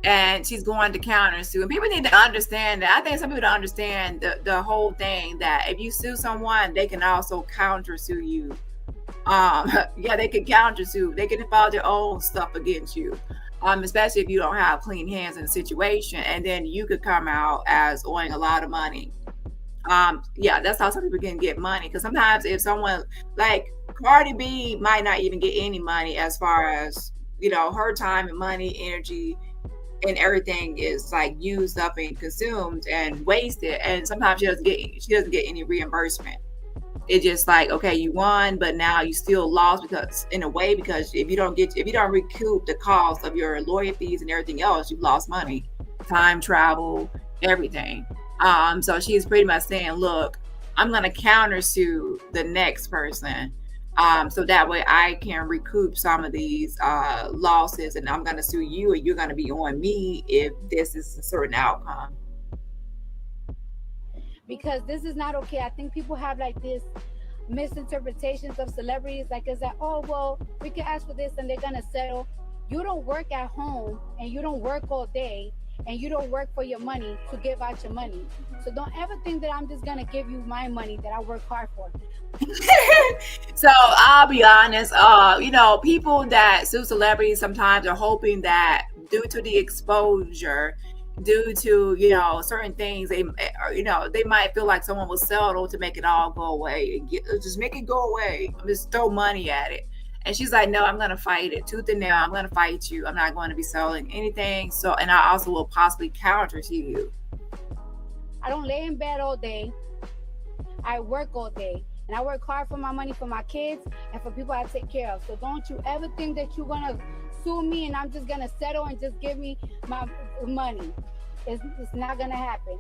and she's going to countersue. And people need to understand that. I think some people don't understand the whole thing. That if you sue someone, they can also countersue you. Yeah, they can countersue. They can file their own stuff against you, especially if you don't have clean hands in the situation, and then you could come out as owing a lot of money. Yeah, that's how some people can get money. Because sometimes if someone like Cardi B might not even get any money, as far as her time and money, energy, and everything is like used up and consumed and wasted, and sometimes she doesn't get any reimbursement. It's just like, okay, you won, but now you still lost because if you don't recoup the cost of your lawyer fees and everything else, you've lost money, time, travel, everything. So she's pretty much saying, look, I'm going to countersue the next person. So that way I can recoup some of these losses, and I'm going to sue you, and you're going to be on me if this is a certain outcome. Because this is not okay. I think people have like this misinterpretations of celebrities, like it's like, oh well, we can ask for this and they're gonna settle. You don't work at home, and you don't work all day, and you don't work for your money to give out your money. So don't ever think that I'm just gonna give you my money that I work hard for. So I'll be honest, people that sue celebrities sometimes are hoping that due to the exposure, due to certain things, they might feel like someone will settle to make it all go away and just make it go away. Just throw money at it. And she's like, no, I'm gonna fight it tooth and nail. I'm gonna fight you. I'm not going to be selling anything. So, and I also will possibly counter to you. I don't lay in bed all day. I work all day, and I work hard for my money, for my kids, and for people I take care of. So don't you ever think that you're gonna sue me and I'm just gonna settle and just give me my money. It's not gonna happen.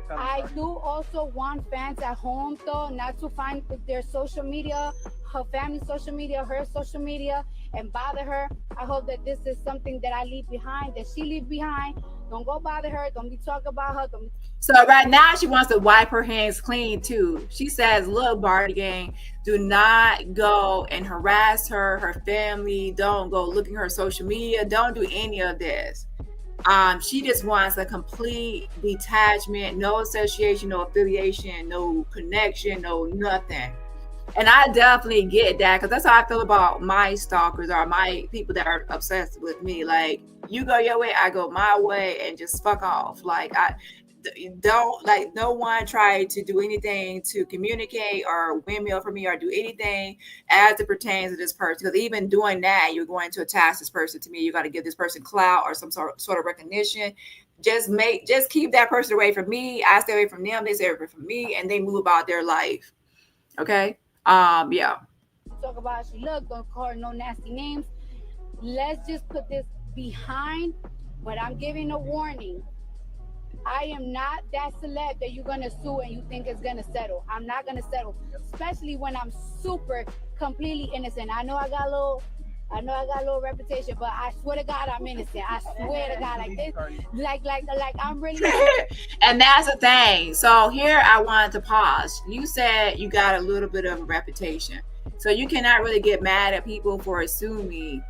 I do also want fans at home, though, not to find their social media, her family's social media, her social media, and bother her. I hope that this is something that I leave behind, that she leave behind. Don't go bother her. Don't be talking about her. So right now she wants to wipe her hands clean too. She says, look, Barty Gang, do not go and harass her family. Don't go looking at her social media. Don't do any of this. She just wants a complete detachment, no association, no affiliation, no connection, no nothing. And I definitely get that, because that's how I feel about my stalkers or my people that are obsessed with me. Like, you go your way, I go my way, and just fuck off. Like, I don't, like, no one try to do anything to communicate or windmill for me or do anything as it pertains to this person. Because even doing that, you're going to attach this person to me. You got to give this person clout or some sort of recognition. Just keep that person away from me. I stay away from them. They stay away from me, and they move about their life. Okay. Yeah. Talk about she look, don't call her no nasty names. Let's just put this behind, but I'm giving a warning. I am not that celeb that you're gonna sue and you think it's gonna settle. I'm not gonna settle, especially when I'm super completely innocent. I know I got a little reputation, but I swear to God I'm innocent. I swear to God, like this, like I'm really. And that's the thing. So here I wanted to pause. You said you got a little bit of a reputation, so you cannot really get mad at people for assuming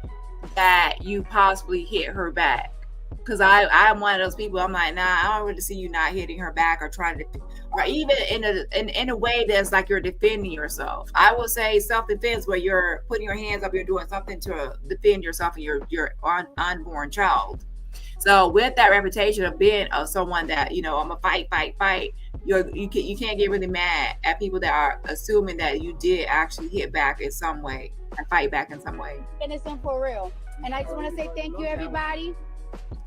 that you possibly hit her back. Because I'm one of those people. I'm like, nah, I don't really see you not hitting her back or trying to, or even in a way that's like you're defending yourself. I will say self-defense, where you're putting your hands up, you're doing something to defend yourself and your unborn child. So with that reputation of being someone that, I'm a fight, you can't get really mad at people that are assuming that you did actually hit back in some way and fight back in some way. Innocent for real. And I just want to say thank you, everybody.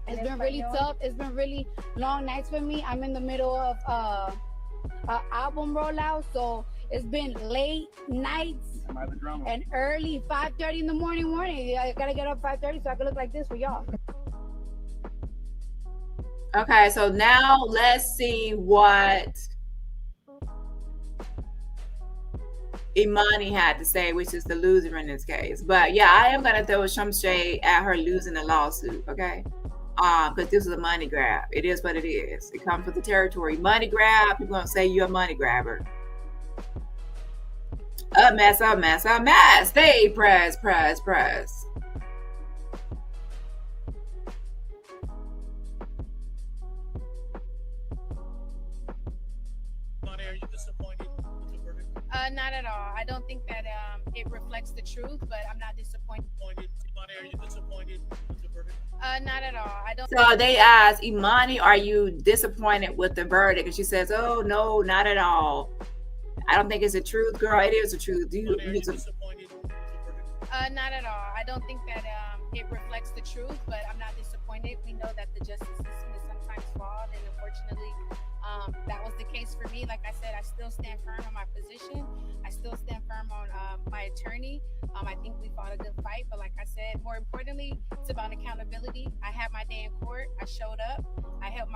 It's been really tough. It's been really long nights for me. I'm in the middle of album rollout, so it's been late nights and early 5:30 in the morning. I gotta get up 5:30 so I can look like this for y'all. Okay, so now let's see what Emani had to say, which is the loser in this case. But yeah, I am gonna throw some shade at her losing the lawsuit, okay? Because this is a money grab. It is what it is. It comes with the territory. Money grab, people gonna say you're a money grabber. A mess, a mess, a mess. Stay press. Dani, are you disappointed with the verdict? Not at all. I don't think that it reflects the truth, but I'm not disappointed. Imani, are you disappointed with the verdict? Not at all. I don't. So they asked Emani, "Are you disappointed with the verdict?" And she says, "Oh no, not at all. I don't think it's the truth, girl. It is the truth." Imani, are you disappointed with the verdict? Not at all. I don't think that it reflects the truth, but I'm not disappointed. We know that the justice system is sometimes flawed, and unfortunately, that was the case for me. Like I said, I still stand firm on my position. I still stand firm on my attorney. I think we fought a good fight, but like I said, more importantly, it's about accountability. I had my day in court. I showed up. I held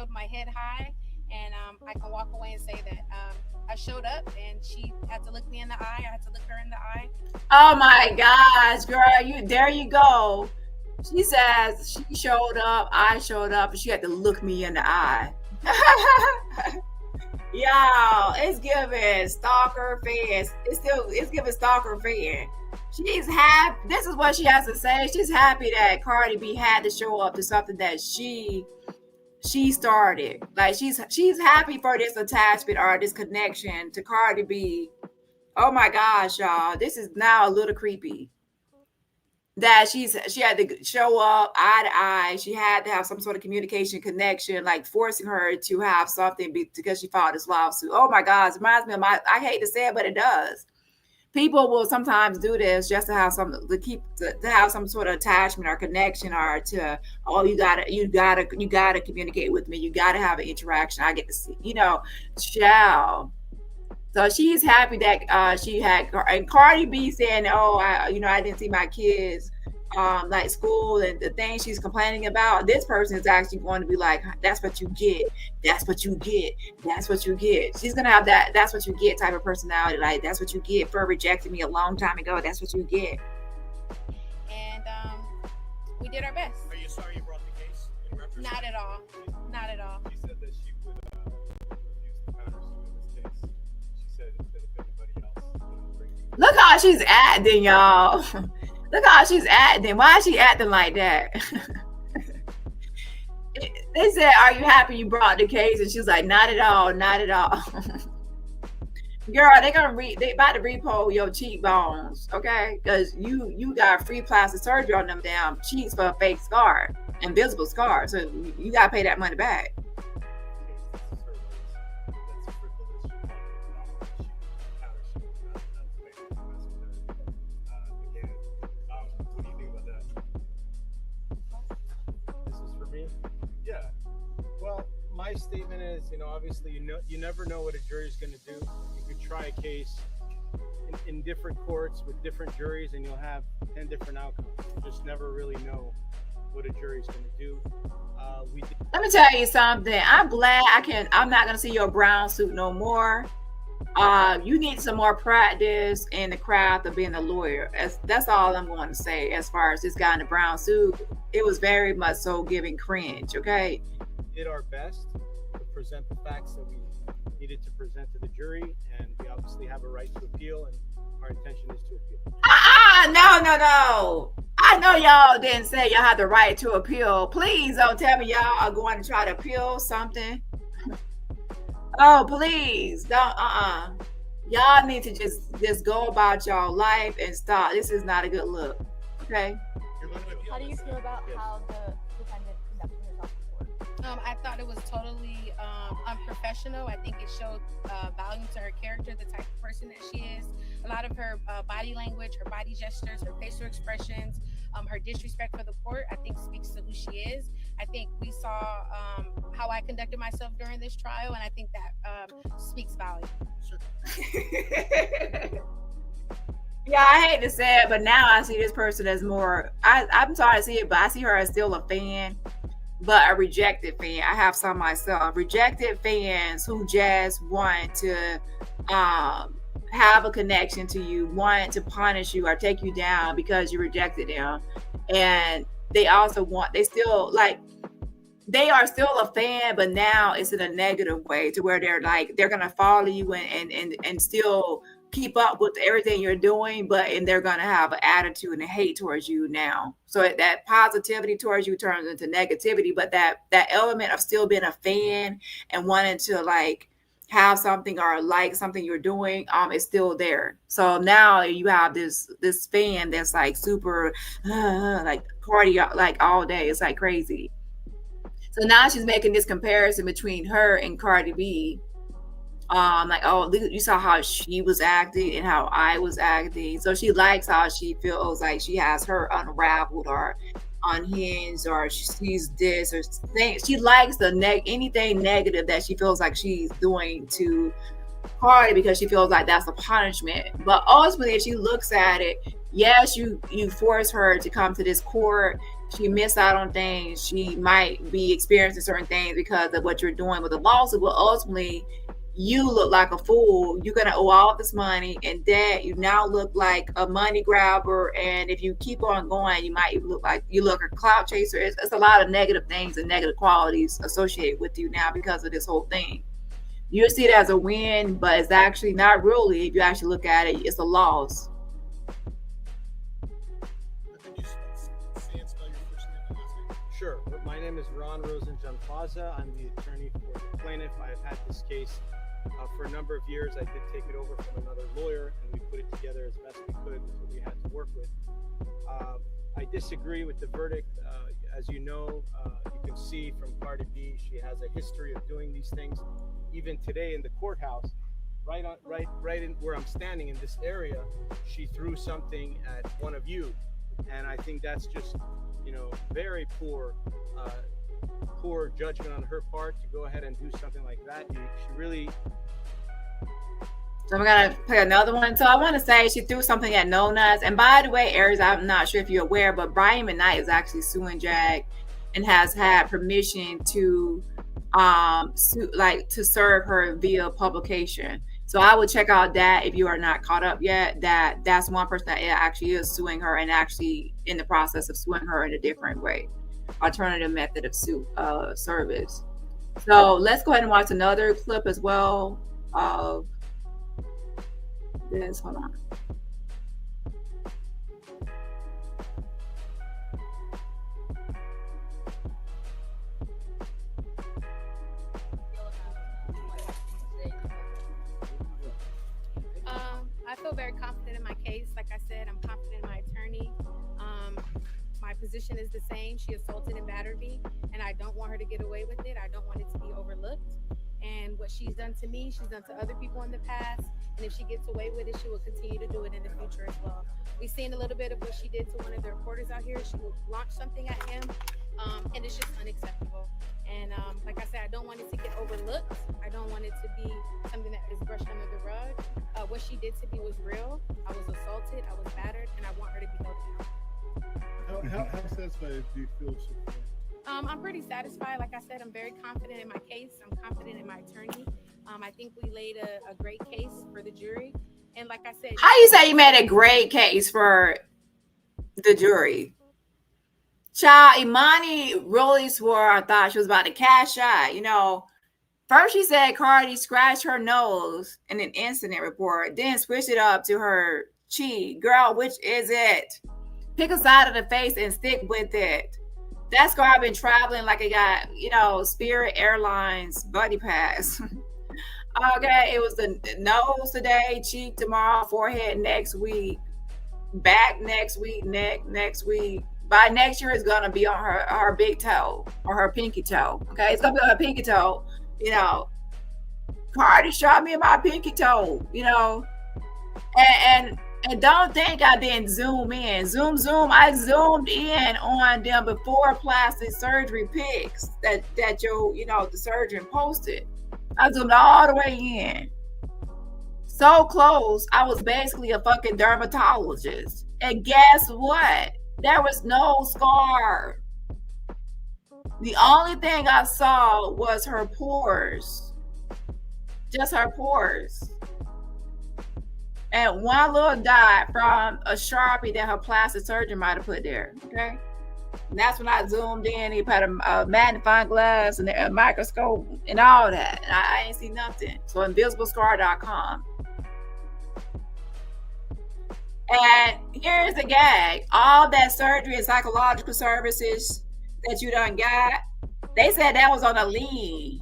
my head high, and I can walk away and say that I showed up, and she had to look me in the eye. I had to look her in the eye. Oh my gosh, girl, there you go. She says she showed up, I showed up, and she had to look me in the eye. Y'all, it's giving stalker fan. It's giving stalker fan. She's happy. This is what she has to say. She's happy that Cardi B had to show up to something that she started. Like she's happy for this attachment or this connection to Cardi B. Oh my gosh, y'all. This is now a little creepy. That she had to show up eye to eye. She had to have some sort of communication connection, like forcing her to have something because she filed this lawsuit. Oh my gosh, it reminds me of I hate to say it, but it does. People will sometimes do this just to have to have some sort of attachment or connection, or to, oh, you gotta communicate with me. You gotta have an interaction. I get to see, shall. So she's happy that she had, and Cardi B saying, "Oh, I didn't see my kids, like school and the things she's complaining about." This person is actually going to be like, "That's what you get. That's what you get. That's what you get." She's gonna have that "that's what you get" type of personality. Like, that's what you get for rejecting me a long time ago. That's what you get. And we did our best. Are you sorry you brought the case in retrospect? Not at all. Not at all. She said that she would refuse to countersue in this case. She said that if anybody else bring Look how she's acting, y'all. Look how she's acting. Why is she acting like that? They said, "Are you happy you brought the case?" And she's like, "Not at all, not at all." Girl, they about to repo your cheekbones, okay? Because you got free plastic surgery on them damn cheeks for a fake scar, invisible scar. So you gotta pay that money back. My statement is, obviously, you never know what a jury is going to do. You could try a case in different courts with different juries, and you'll have 10 different outcomes. You just never really know what a jury is going to do. Let me tell you something. I'm glad I'm not going to see your brown suit no more. You need some more practice in the craft of being a lawyer. That's all I'm going to say. As far as this guy in the brown suit, it was very much so giving cringe. Okay. Did our best to present the facts that we needed to present to the jury, and we obviously have a right to appeal, and our intention is to appeal. No. I know y'all didn't say y'all had the right to appeal. Please don't tell me y'all are going to try to appeal something. Oh, please don't. Y'all need to just go about y'all life and stop. This is not a good look. Okay. How do you feel about how the defendant conducted herself before? I thought it was totally unprofessional. I think it showed value to her character, the type of person that she is. A lot of her body language, her body gestures, her facial expressions Her disrespect for the court, I think, speaks to who she is. I think we saw how I conducted myself during this trial, and I think that speaks volume. Yeah, I hate to say it, but now I see this person as more. I'm sorry to see it, but I see her as still a fan, but a rejected fan. I have some myself. Rejected fans who just want to have a connection to you, want to punish you or take you down because you rejected them, and they also want. They still like. They are still a fan, but now it's in a negative way to where they're gonna follow you and still keep up with everything you're doing, and they're gonna have an attitude and a hate towards you now. So that positivity towards you turns into negativity, but that element of still being a fan and wanting to like have something or like something you're doing is still there. So now you have this fan that's like super like Cardi like all day. It's like crazy. So now she's making this comparison between her and Cardi B. Like, oh, you saw how she was acting and how I was acting. So she likes how she feels like she has her unraveled or unhinged, or she sees this or she likes anything negative that she feels like she's doing to Cardi because she feels like that's a punishment. But ultimately, if she looks at it, yes, you force her to come to this court. She missed out on things. She might be experiencing certain things because of what you're doing with the lawsuit. But ultimately, you look like a fool. You're gonna owe all this money, and that you now look like a money grabber. And if you keep on going, you might look like a clout chaser. It's a lot of negative things and negative qualities associated with you now because of this whole thing. You see it as a win, but it's actually not really. If you actually look at it, it's a loss. Sure. My name is Ron Rosenjan Plaza. I'm the attorney for the plaintiff. I've had this case for a number of years. I did take it over from another lawyer, and we put it together as best we could with what we had to work with. I disagree with the verdict. As you know, you can see from Cardi B, she has a history of doing these things. Even today in the courthouse, right in where I'm standing in this area, she threw something at one of you, and I think that's just, very poor judgment on her part to go ahead and do something like that. She really. So I'm gonna play another one. So I want to say she threw something at No Nuts. And by the way, Aries, I'm not sure if you're aware, but Brian McKnight is actually suing Jag and has had permission to to serve her via publication. So I would check out that if you are not caught up yet. That's one person that actually is suing her and actually in the process of suing her in a different way, alternative method of service. So let's go ahead and watch another clip as well of this. Hold on. I feel very confident in my case. Like I said, I'm confident in my attorney. My position is the same. She assaulted and battered me, and I don't want her to get away with it. I don't want it to be overlooked. And what she's done to me, she's done to other people in the past. And if she gets away with it, she will continue to do it in the future as well. We've seen a little bit of what she did to one of the reporters out here. She launched something at him, and it's just unacceptable. And like I said, I don't want it to get overlooked. I don't want it to be something that is brushed under the rug. What she did to me was real. I was assaulted, I was battered, and I want her to be held accountable. How satisfied do you feel so far? I'm pretty satisfied. Like I said, I'm very confident in my case. I'm confident in my attorney. I think we laid a great case for the jury. And like I said, how you say you made a great case for the jury? Child, Emani really swore I thought she was about to cash out. First she said Cardi scratched her nose in an incident report, then switched it up to her cheek. Girl, which is it? Pick a side of the face and stick with it. That's why I've been traveling like I got, Spirit Airlines buddy pass. Okay, it was the nose today, cheek tomorrow, forehead next week, back next week, neck next week. By next year, it's gonna be on her big toe or her pinky toe. Okay, it's gonna be on her pinky toe. Cardi shot me in my pinky toe. And And don't think I didn't zoom in. Zoom. I zoomed in on them before plastic surgery pics that the surgeon posted. I zoomed all the way in. So close, I was basically a fucking dermatologist. And guess what? There was no scar. The only thing I saw was her pores. Just her pores. And one little dot from a Sharpie that her plastic surgeon might have put there. Okay. And that's when I zoomed in. He put a magnifying glass and a microscope and all that. And I ain't see nothing. So invisiblescar.com. And here's the gag. All that surgery and psychological services that you done got, they said that was on a lien.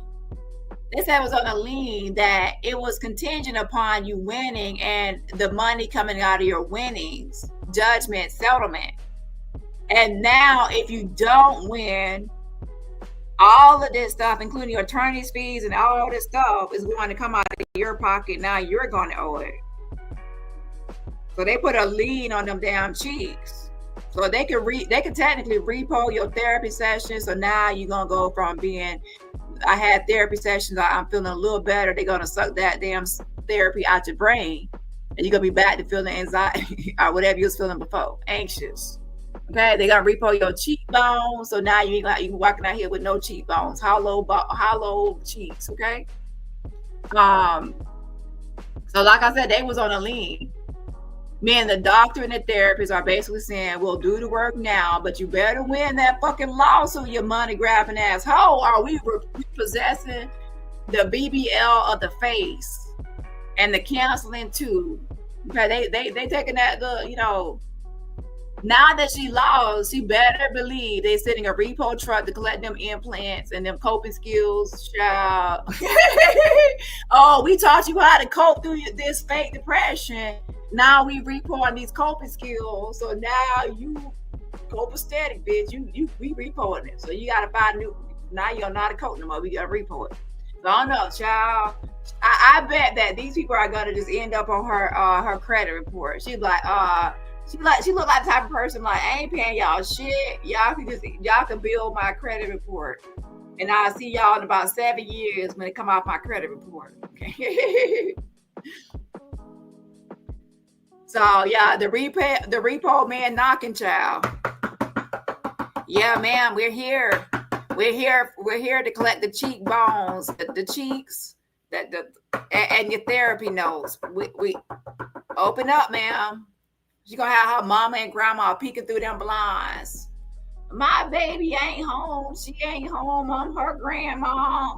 They said it was on a lien, that it was contingent upon you winning and the money coming out of your winnings, judgment, settlement. And now if you don't win, all of this stuff, including your attorney's fees and all this stuff, is going to come out of your pocket. Now you're going to owe it. So they put a lien on them damn cheeks. So they could technically repo your therapy session. So now you're going to go from being, I had therapy sessions, I'm feeling a little better. They're going to suck that damn therapy out your brain. And you're going to be back to feeling anxiety or whatever you was feeling before, anxious. Okay, they're going to repo your cheekbones. So now you walking out here with no cheekbones, hollow cheeks, okay? So like I said, they was on a lien. Me and the doctor and the therapist are basically saying, we'll do the work now, but you better win that fucking lawsuit, you money grabbing asshole. Are we repossessing the BBL of the face and the counseling too? Okay, they taking that now that she lost, she better believe they sending a repo truck to collect them implants and them coping skills, child. Oh, we taught you how to cope through this fake depression. Now we repoing these coping skills. So now you copacetic, bitch. We repoing it. So you gotta find new. Now you're not a cope no more. We gotta repo it. So I don't know, child. I bet that these people are gonna just end up on her credit report. She's like, she look like the type of person like, I ain't paying y'all shit. Y'all can build my credit report, and I'll see y'all in about 7 years when it come off my credit report. Okay. So yeah, the repo man knocking, child. Yeah, ma'am, we're here. We're here to collect the cheekbones, the cheeks, and your therapy notes. We open up, ma'am. She's gonna have her mama and grandma peeking through them blinds. My baby ain't home. She ain't home. I'm her grandma.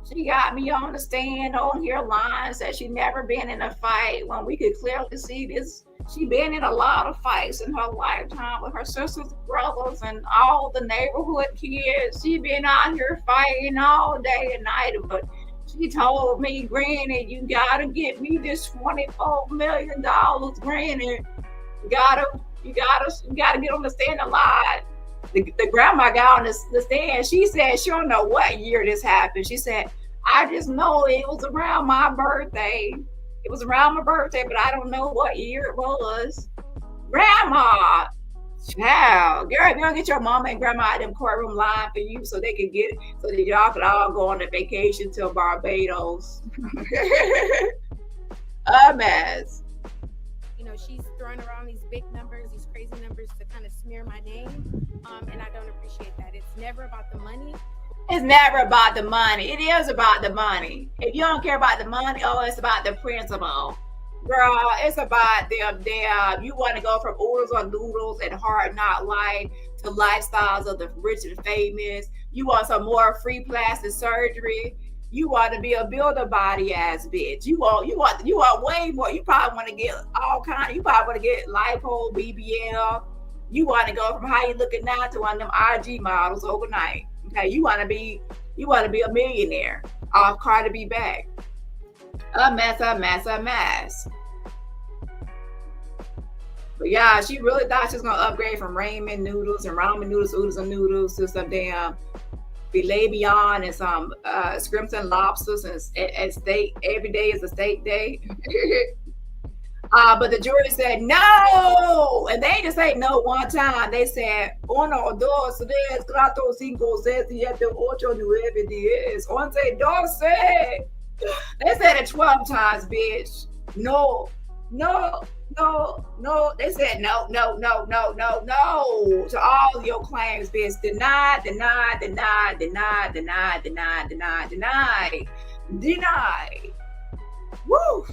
She got me on the stand on here lying, said she never been in a fight, when we could clearly see this. She been in a lot of fights in her lifetime with her sisters, brothers, and all the neighborhood kids. She been out here fighting all day and night, but she told me, Granny, you gotta get me this $24 million, Granny. You gotta get on the stand a lot. The grandma got on the stand. She said she don't know what year this happened. She said, I just know it was around my birthday. It was around my birthday, but I don't know what year it was. Grandma, child, girl, if you don't get your mama and grandma out of them courtroom line for you so they can get, so that y'all could all go on a vacation to Barbados. A mess. You know, she's throwing around these big numbers, these crazy numbers to kind of smear my name. And I don't appreciate that. It's never about the money. It's never about the money. It is about the money. If you don't care about the money, it's about the principle. Girl, it's about them damn. You want to go from oodles on noodles and hard not life to lifestyles of the rich and famous. You want some more free plastic surgery. You want to be a builder body ass bitch. You want way more. You probably want to get all kind. You probably want to get lipo, BBL. You want to go from how you looking now to one of them IG models overnight. Okay, you want to be a millionaire off Cardi B back. A mess. But yeah, she really thought she was gonna upgrade from ramen noodles and ramen noodles, oodles and noodles to some damn filet mignon and some scrimps and lobsters and steak. Every day is a steak day. But the jury said no, and they just say no one time. They said 1, 2, 3, 4, 5, 6, 7, 8, 9, 10, 11, 12. They said it 12 times, bitch. No, no, no, no. They said no, no, no, no, no, no to all your claims, bitch. Denied, denied, denied, denied, denied, denied, denied, denied, denied. Woo!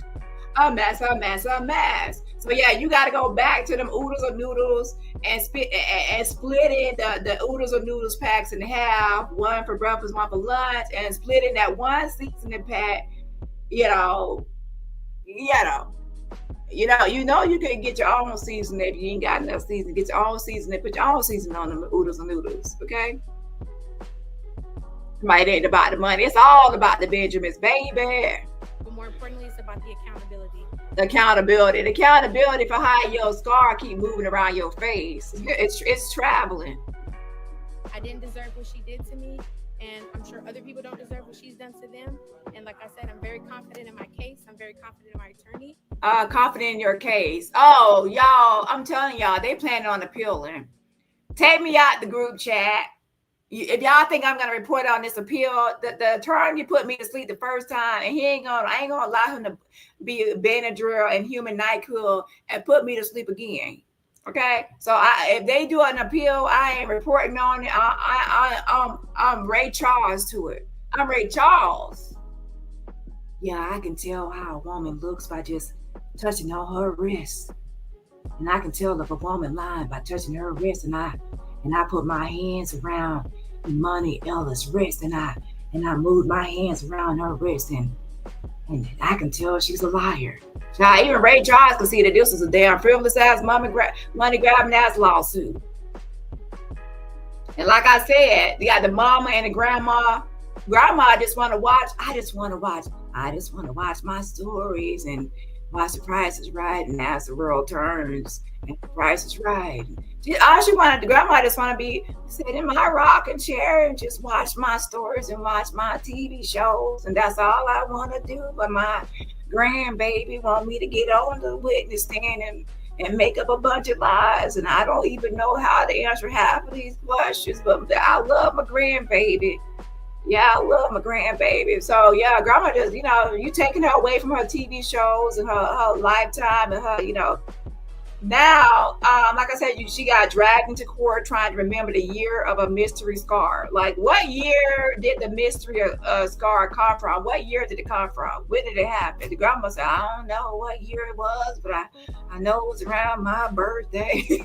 A mess, a mess, a mess. So yeah, you got to go back to them oodles of noodles and split in the oodles of noodles packs in half, one for breakfast, one for lunch, and splitting that one seasoning pack. You can get your own seasoning if you ain't got enough seasoning. Get your own seasoning. Put your own seasoning on them oodles and noodles. Okay. It ain't about the money. It's all about the Benjamins, baby. But more importantly, it's about the accountability. The accountability for how your scar keep moving around your face. It's traveling. I didn't deserve what she did to me, and I'm sure other people don't deserve what she's done to them. And like I said, I'm very confident in my case. I'm very confident in my attorney. Confident in your case. Oh, y'all, I'm telling y'all, they planning on appealing. Take me out the group chat. If y'all think I'm gonna report on this appeal, the attorney put me to sleep the first time, and I ain't gonna allow him to be Benadryl and human NyQuil and put me to sleep again. Okay, so if they do an appeal, I ain't reporting on it. I'm Ray Charles to it. I'm Ray Charles. Yeah, I can tell how a woman looks by just touching on her wrist, and I can tell if a woman lying by touching her wrist, and I put my hands around Emani Ella's wrist, and I moved my hands around her wrist, and I can tell she's a liar. Now, even Ray Charles could see that this was a damn frivolous ass money grabbing ass lawsuit. And like I said, you got the mama and the grandma. Grandma just want to watch. I just want to watch my stories and watch The Price is Right, and as the world turns, and The Price is Right. All she wanted, the grandma just want to be sit in my rocking chair and just watch my stories and watch my TV shows, and that's all I want to do. But my grandbaby want me to get on the witness stand and make up a bunch of lies, and I don't even know how to answer half of these questions. But I love my grandbaby. Yeah, I love my grandbaby. So yeah, grandma just, you taking her away from her TV shows and her lifetime and her, now, like I said, she got dragged into court trying to remember the year of a mystery scar. Like, what year did the mystery scar come from? What year did it come from? When did it happen? The grandma said, I don't know what year it was, but I know it was around my birthday.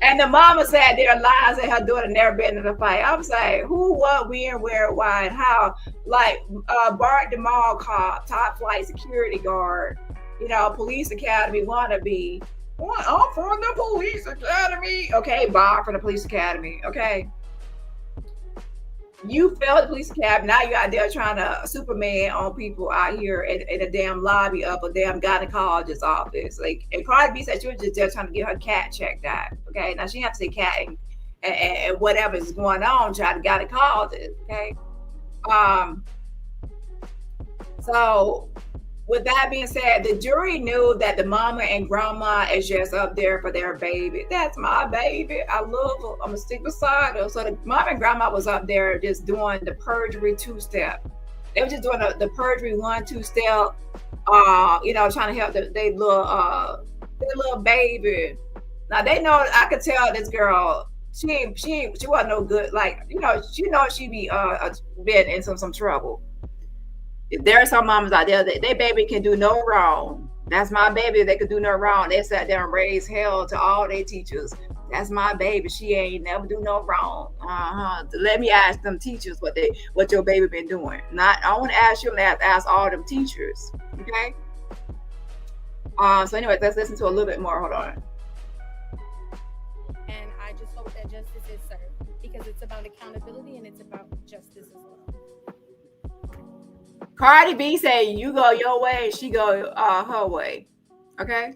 And the mama said there are lies that her daughter never been in a fight. I'm saying, who, what, when, where, why, and how? Like, Bart the mall cop, top flight security guard, police academy wannabe. I'm from the police academy. Okay, Bob from the police academy. Okay. You failed the police academy. Now you're out there trying to Superman on people out here in a damn lobby of a damn gynecologist's office. Like, and Cardi B said she was just there trying to get her cat checked out. Okay. Now she didn't have to say cat and whatever is going on, try to gynecologist. Okay. So with that being said, the jury knew that the mama and grandma is just up there for their baby. That's my baby. I love her. I'm going to stick beside her. So the mama and grandma was up there just doing the perjury 2-step. They were just doing the perjury 1-2-step, trying to help their little baby. Now they know, I could tell this girl, she wasn't no good. Like, she be been in some trouble. There are some mamas out there that their baby can do no wrong. That's my baby. They could do no wrong. They sat there and raised hell to all their teachers. That's my baby. She ain't never do no wrong. Let me ask them teachers what your baby been doing. I want to ask you. Ask all them teachers. Okay. So anyway, let's listen to a little bit more. Hold on. And I just hope that justice is served, because it's about accountability and it's about justice as well. Cardi B say you go your way, she go her way. Okay.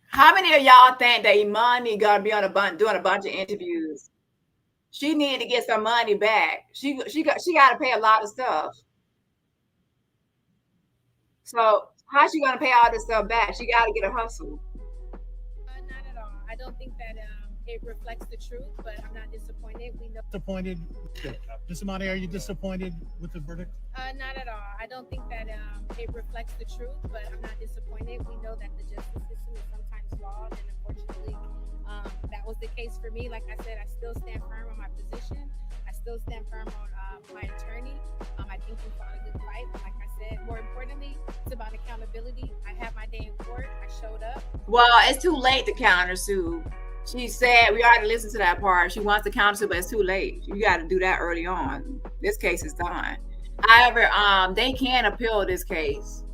How many of y'all think that Emani gonna be doing a bunch of interviews? she needed to get some money back. She got to pay a lot of stuff. So how's she gonna pay all this stuff back? She got to get a hustle. Not at all. I don't think that it reflects the truth, but I'm not disappointed. We know. Disappointed. Ms. Emani, are you disappointed with the verdict? Not at all. I don't think that it reflects the truth, but I'm not disappointed. We know that the justice system is sometimes flawed, and unfortunately, that was the case for me. Like I said, I still stand firm on my position. I still stand firm on my attorney. I think we fought a good fight. But like I said, more importantly, it's about accountability. I had my day in court. I showed up. Well, it's too late to countersue. She said, we already listened to that part. She wants to countersue, but it's too late. You got to do that early on. This case is done. However, they can appeal this case.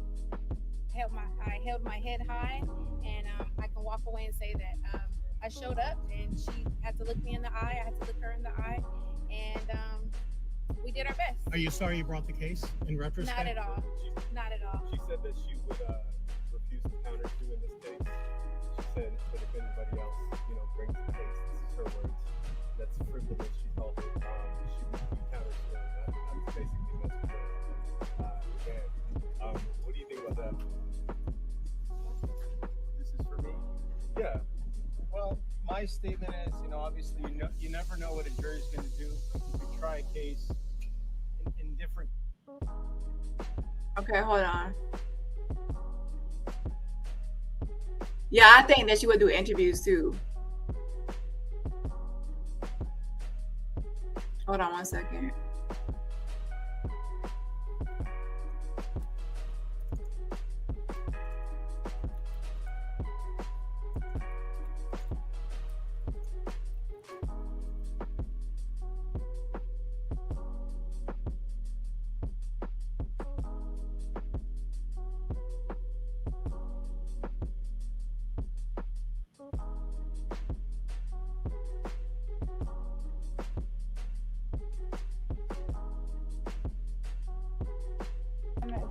I held my head high, and I can walk away and say that I showed up, and she had to look me in the eye. I had to look her in the eye, and we did our best. Are you sorry you brought the case in retrospect? Not at all. Not at all. She said that she would refuse to countersue in this case. She said that if anybody else, brings the case, this is her words, that's frivolous, she called it, she would be countersuing. That's basically what's again. What do you think about that? This is for me? Yeah. Well, my statement is, obviously, you never know what a jury's going to do. You could try a case in different. Okay, hold on. Yeah, I think that she would do interviews too. Hold on 1 second.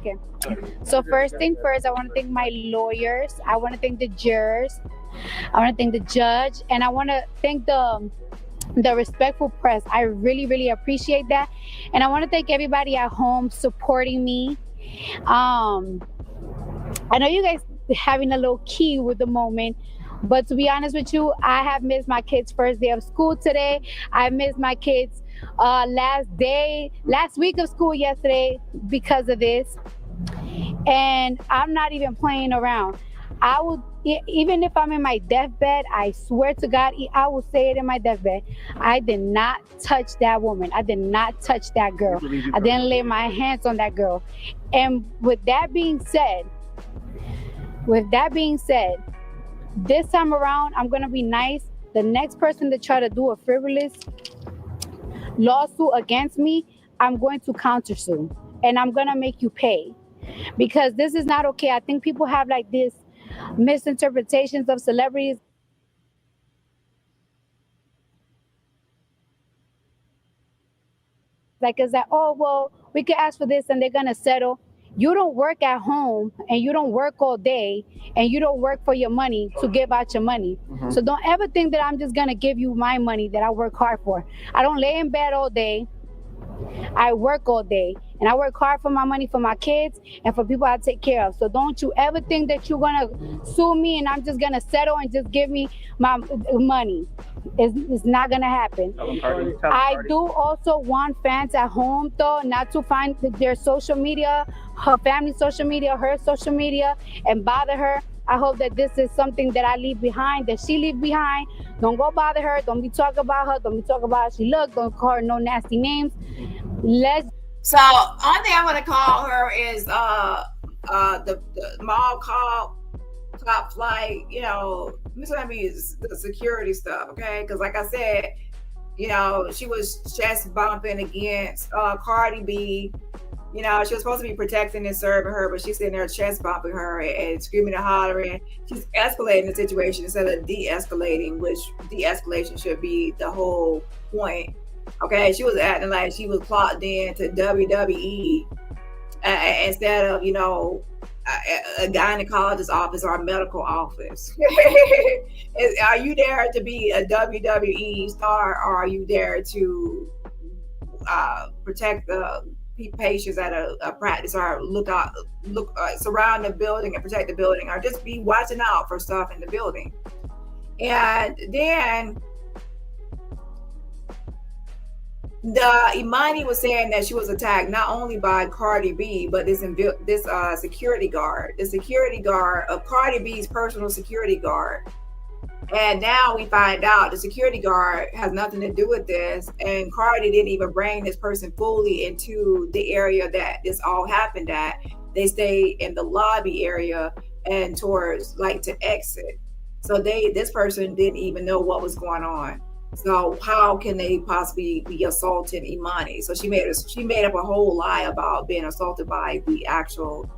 Okay. So first thing first, I want to thank my lawyers. I want to thank the jurors. I want to thank the judge, and I want to thank the respectful press. I really, really appreciate that, and I want to thank everybody at home supporting me. I know you guys having a little key with the moment, but to be honest with you, I have missed my kids' first day of school today. I missed my kids' last week of school yesterday because of this. And I'm not even playing around. I would, even if I'm in my deathbed, I swear to God, I will say it in my deathbed. I did not touch that woman. I did not touch that girl. I didn't lay my hands on that girl. And with that being said, this time around, I'm going to be nice. The next person to try to do a frivolous lawsuit against me, I'm going to countersue, and I'm going to make you pay, because this is not okay. I think people have like this misinterpretations of celebrities. Like, it's like, oh, well, we could ask for this and they're going to settle. You don't work at home, and you don't work all day, and you don't work for your money to give out your money. So don't ever think that I'm just going to give you my money that I work hard for. I don't lay in bed all day. I work all day, and I work hard for my money, for my kids, and for people I take care of. So don't you ever think that you're going to sue me and I'm just going to settle and just give me my money. It's not going to happen. I do also want fans at home, though, not to find their social media, her family's social media, her social media, and bother her. I hope that this is something that I leave behind, that she leave behind. Don't go bother her. Don't be talking about her. Don't be talking about how she look. Don't call her no nasty names. So only thing I'm gonna call her is the mall call, top flight. This is what I mean is the security stuff, okay? Because like I said, she was chest bumping against Cardi B. She was supposed to be protecting and serving her, but she's sitting there chest bumping her and screaming and hollering. She's escalating the situation instead of de-escalating, which de-escalation should be the whole point. Okay, she was acting like she was clocked in to WWE instead of, a gynecologist's office or a medical office. Are you there to be a WWE star, or are you there to protect the patients at a practice, or surround the building and protect the building, or just be watching out for stuff in the building? And then Emani was saying that she was attacked not only by Cardi B, but this security guard, the security guard of Cardi B's personal security guard. And now we find out the security guard has nothing to do with this, and Cardi didn't even bring this person fully into the area that this all happened at. They stayed in the lobby area and towards like to exit. So this person didn't even know what was going on. So how can they possibly be assaulting Emani? So she made up a whole lie about being assaulted by the actual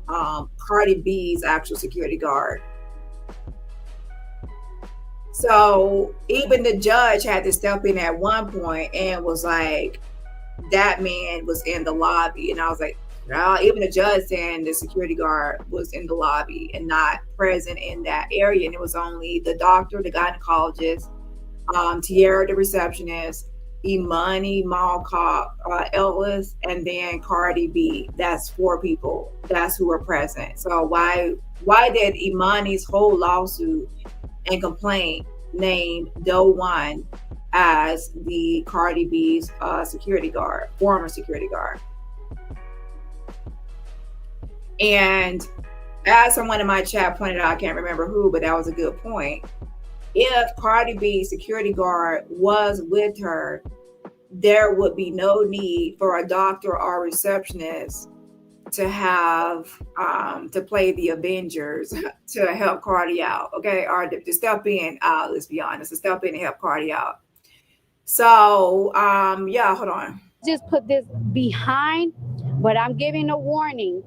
Cardi B's actual security guard. So even the judge had to step in at one point and was like, that man was in the lobby. And I was like, no, even the judge saying the security guard was in the lobby and not present in that area. And it was only the doctor, the gynecologist, Tiara, the receptionist, Emani, Mall Cop, Ellis, and then Cardi B. That's 4 people. That's who were present. So why did Imani's whole lawsuit and complaint name Doe 1 as the Cardi B's security guard, former security guard? And as someone in my chat pointed out, I can't remember who, but that was a good point. If Cardi B's security guard was with her, there would be no need for a doctor or receptionist to have to play the Avengers to help Cardi out, okay, or to step in. Let's be honest, to step in and help Cardi out. So yeah, hold on. Just put this behind, but I'm giving a warning.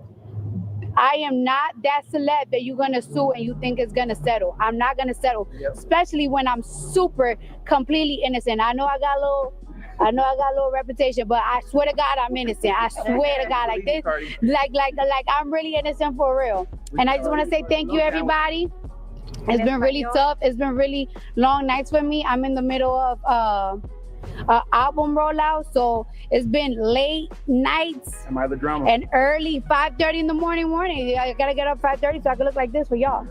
I am not that celeb that you're gonna sue and you think it's gonna settle. I'm not gonna settle, especially when I'm super completely innocent. I know I got a little reputation, but I swear to God I'm innocent. I swear to God, like this, like I'm really innocent for real. And I just want to say thank you, everybody. It's been really tough. It's been really long nights for me. I'm in the middle of album rollout, so it's been late nights. Am I the drama? And early 5:30 in the morning. I gotta get up 5:30 so I can look like this for y'all.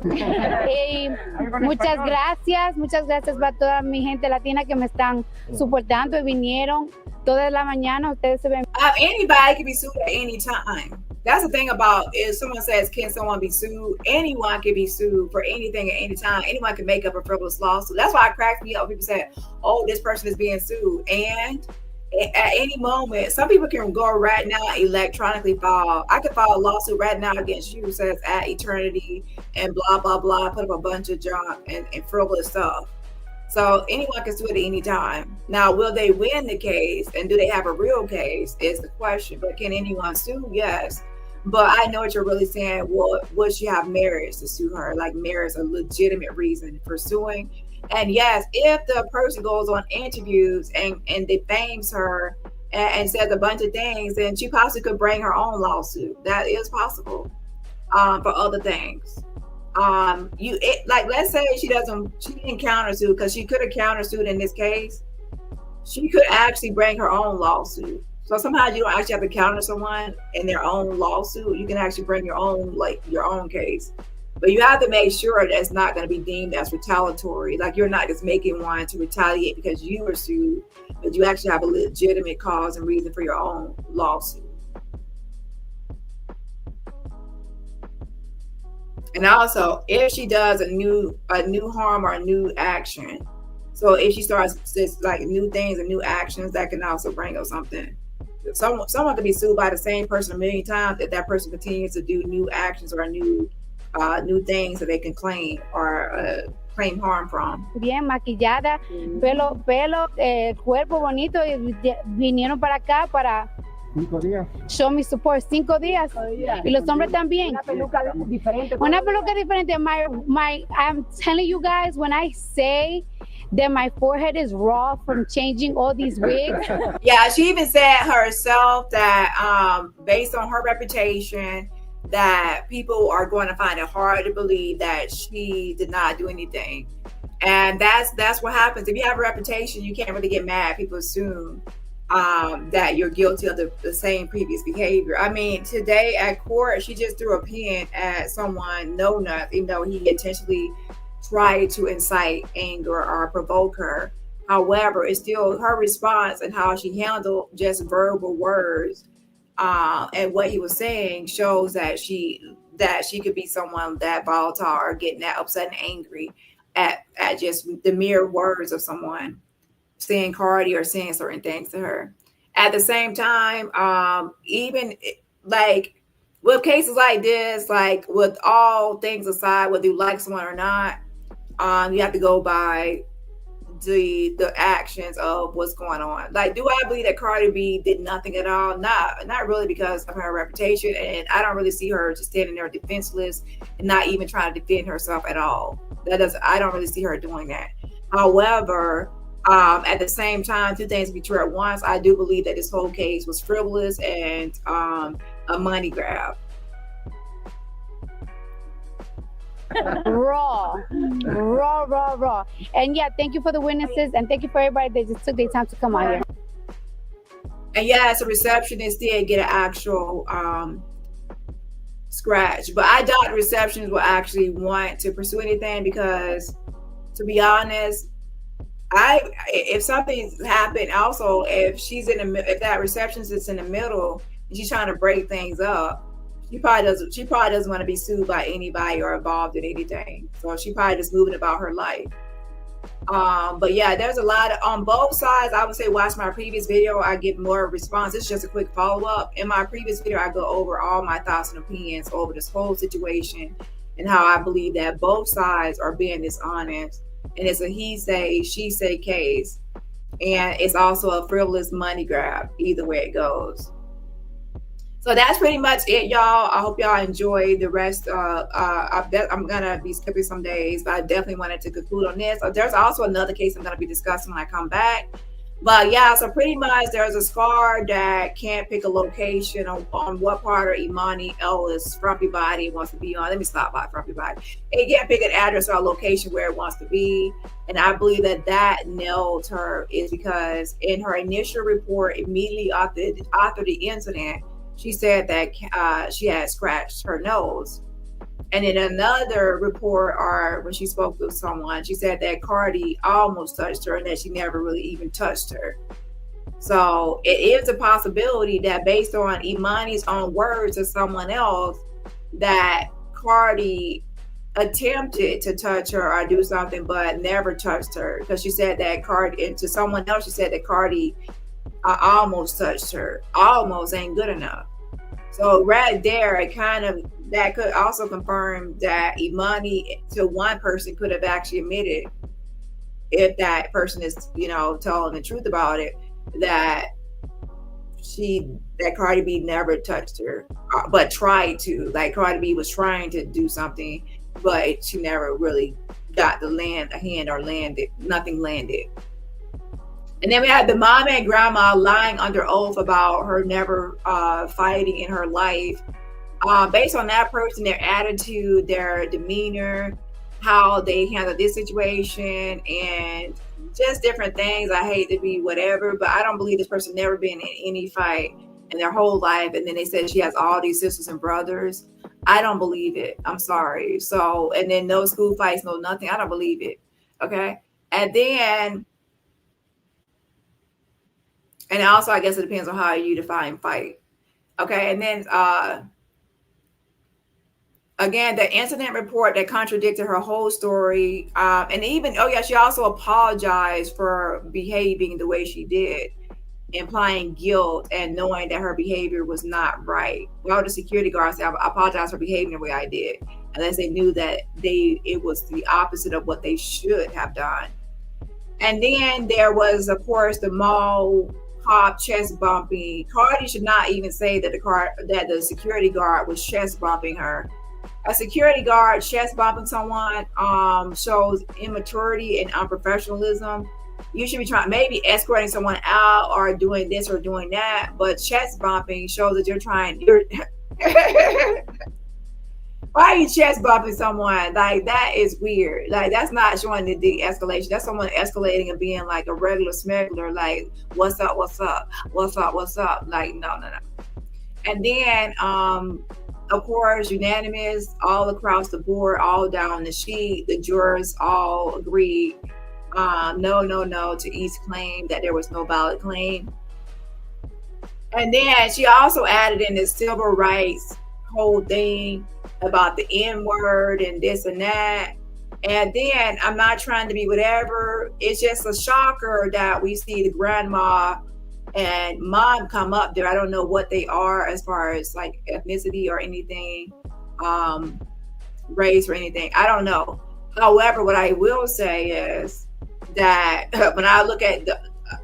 Muchas gracias para toda mi gente latina que me están soportando y vinieron toda la mañana. Ustedes se ven. Anybody can be sued at any time. That's the thing about, if someone says, can someone be sued? Anyone can be sued for anything at any time. Anyone can make up a frivolous lawsuit. That's why it cracks me up. People say, oh, this person is being sued. And at any moment, some people can go right now electronically file. I could file a lawsuit right now against you, says at eternity and blah, blah, blah, put up a bunch of junk and frivolous stuff. So anyone can sue at any time. Now, will they win the case and do they have a real case is the question. But can anyone sue? Yes. But I know what you're really saying. Well, would she have merits to sue her? Like merits, a legitimate reason for suing. And yes, if the person goes on interviews and defames her and says a bunch of things, then she possibly could bring her own lawsuit. That is possible for other things. Let's say she didn't countersue, because she could have countersued in this case. She could actually bring her own lawsuit. So sometimes you don't actually have to counter someone in their own lawsuit. You can actually bring your own case. But you have to make sure that it's not going to be deemed as retaliatory. Like you're not just making one to retaliate because you were sued, but you actually have a legitimate cause and reason for your own lawsuit. And also, if she does a new harm or a new action, so if she starts just like new things and new actions, that can also bring up something. Someone could be sued by the same person a million times if that person continues to do new actions or new things that they can claim or claim harm from. Bien maquillada, pelo, cuerpo bonito, y vinieron para acá para 5 días. Show me support. 5 días. Y los hombres también. Una peluca diferente. Una peluca diferente. I'm telling you guys, when I say that my forehead is raw from changing all these wigs. Yeah, she even said herself that based on her reputation, that people are going to find it hard to believe that she did not do anything. And that's what happens. If you have a reputation, you can't really get mad. People assume that you're guilty of the same previous behavior. I mean, today at court, she just threw a pen at someone, no nuts, even though he intentionally tried to incite anger or provoke her. However, it's still her response and how she handled just verbal words and what he was saying shows that she could be someone that volatile or getting that upset and angry at just the mere words of someone saying Cardi or saying certain things to her. At the same time, even like with cases like this, like with all things aside, whether you like someone or not, you have to go by the actions of what's going on. Like, do I believe that Cardi B did nothing at all? Not really, because of her reputation, and I don't really see her just standing there defenseless and not even trying to defend herself at all. I don't really see her doing that. However, at the same time, two things be true at once. I do believe that this whole case was frivolous and a money grab. raw. And yeah, thank you for the witnesses, and thank you for everybody that just took their time to come out here. And yes, a receptionist did get an actual scratch, but I doubt the receptionist will actually want to pursue anything, because to be honest, if something's happened, also if if that receptionist is in the middle and she's trying to break things up, she probably doesn't want to be sued by anybody or involved in anything. So she probably just moving about her life. But yeah, there's a lot on both sides. I would say watch my previous video. I give more response. It's just a quick follow-up. In my previous video, I go over all my thoughts and opinions over this whole situation and how I believe that both sides are being dishonest. And it's a he say, she say case. And it's also a frivolous money grab, either way it goes. So that's pretty much it, y'all. I hope y'all enjoy the rest. I'm gonna be skipping some days, but I definitely wanted to conclude on this. There's also another case I'm gonna be discussing when I come back. But yeah, so pretty much there's a scar that can't pick a location on what part of Emani Ellis' frumpy body wants to be on. Let me stop by frumpy body. It can't pick an address or a location where it wants to be. And I believe that nailed her, is because in her initial report immediately after the incident, she said that she had scratched her nose. And in another report, or when she spoke with someone, she said that Cardi almost touched her and that she never really even touched her. So it is a possibility that, based on Emani's own words to someone else, that Cardi attempted to touch her or do something but never touched her, because she said that Cardi, and to someone else she said that Cardi almost touched her. Almost ain't good enough. So right there, that could also confirm that Emani, to one person, could have actually admitted, if that person is, telling the truth about it, that Cardi B never touched her, but tried to. Like, Cardi B was trying to do something, but she never really got a hand or landed. Nothing landed. And then we had the mom and grandma lying under oath about her never fighting in her life. Based on that person, their attitude, their demeanor, how they handled this situation, and just different things. I hate to be whatever, but I don't believe this person never been in any fight in their whole life. And then they said she has all these sisters and brothers. I don't believe it. I'm sorry. So, and then no school fights, no nothing. I don't believe it. Okay. And also, I guess it depends on how you define fight. Okay. And then, again, the incident report that contradicted her whole story. And even, she also apologized for behaving the way she did, implying guilt and knowing that her behavior was not right. Well, the security guards said, I apologize for behaving the way I did, unless they knew that it was the opposite of what they should have done. And then there was, of course, the mall cop chest bumping. Cardi should not even say that the security guard was chest bumping her. A security guard chest bumping someone shows immaturity and unprofessionalism. You should be maybe escorting someone out or doing this or doing that, but chest bumping shows that you're Why are you chest bumping someone? Like, that is weird. Like, that's not showing the de-escalation. That's someone escalating and being like a regular smuggler. Like, what's up? What's up? What's up? What's up? Like, no. And then, of course, unanimous all across the board, all down the sheet. The jurors all agreed, no to each claim, that there was no valid claim. And then she also added in this civil rights whole thing about the N-word and this and that. And then, I'm not trying to be whatever. It's just a shocker that we see the grandma and mom come up there. I don't know what they are as far as like ethnicity or anything, race or anything. I don't know. However, what I will say is that when I look at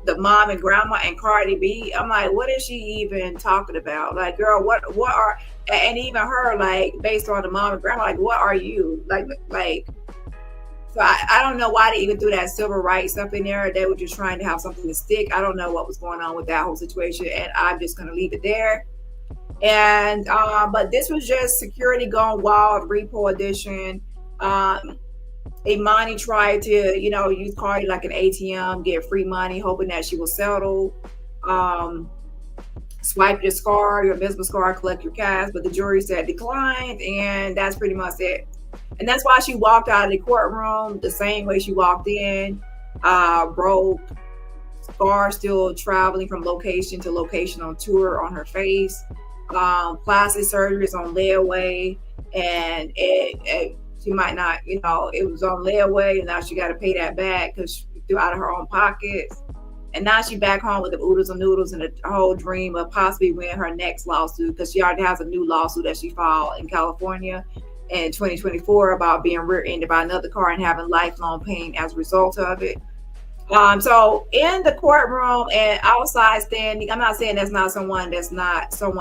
the mom and grandma and Cardi B, I'm like, what is she even talking about? Like, girl, what are, and even her, like, based on the mom and grandma, like, what are you? Like, so I don't know why they even threw that civil rights stuff in there. They were just trying to have something to stick. I don't know what was going on with that whole situation, and I'm just going to leave it there. And, but this was just security gone wild, repo edition. Emani tried to, use Cardi like an ATM, get free money, hoping that she will settle. Swipe your scar, your invisible scar, collect your cash, but the jury said declined, and that's pretty much it. And that's why she walked out of the courtroom the same way she walked in, broke, scar still traveling from location to location on tour on her face, plastic surgery is on layaway, and she might not, it was on layaway, and now she got to pay that back because she threw out of her own pockets. And now she's back home with the oodles and noodles and the whole dream of possibly winning her next lawsuit, because she already has a new lawsuit that she filed in California in 2024 about being rear-ended by another car and having lifelong pain as a result of it. So in the courtroom and outside standing, I'm not saying that's not someone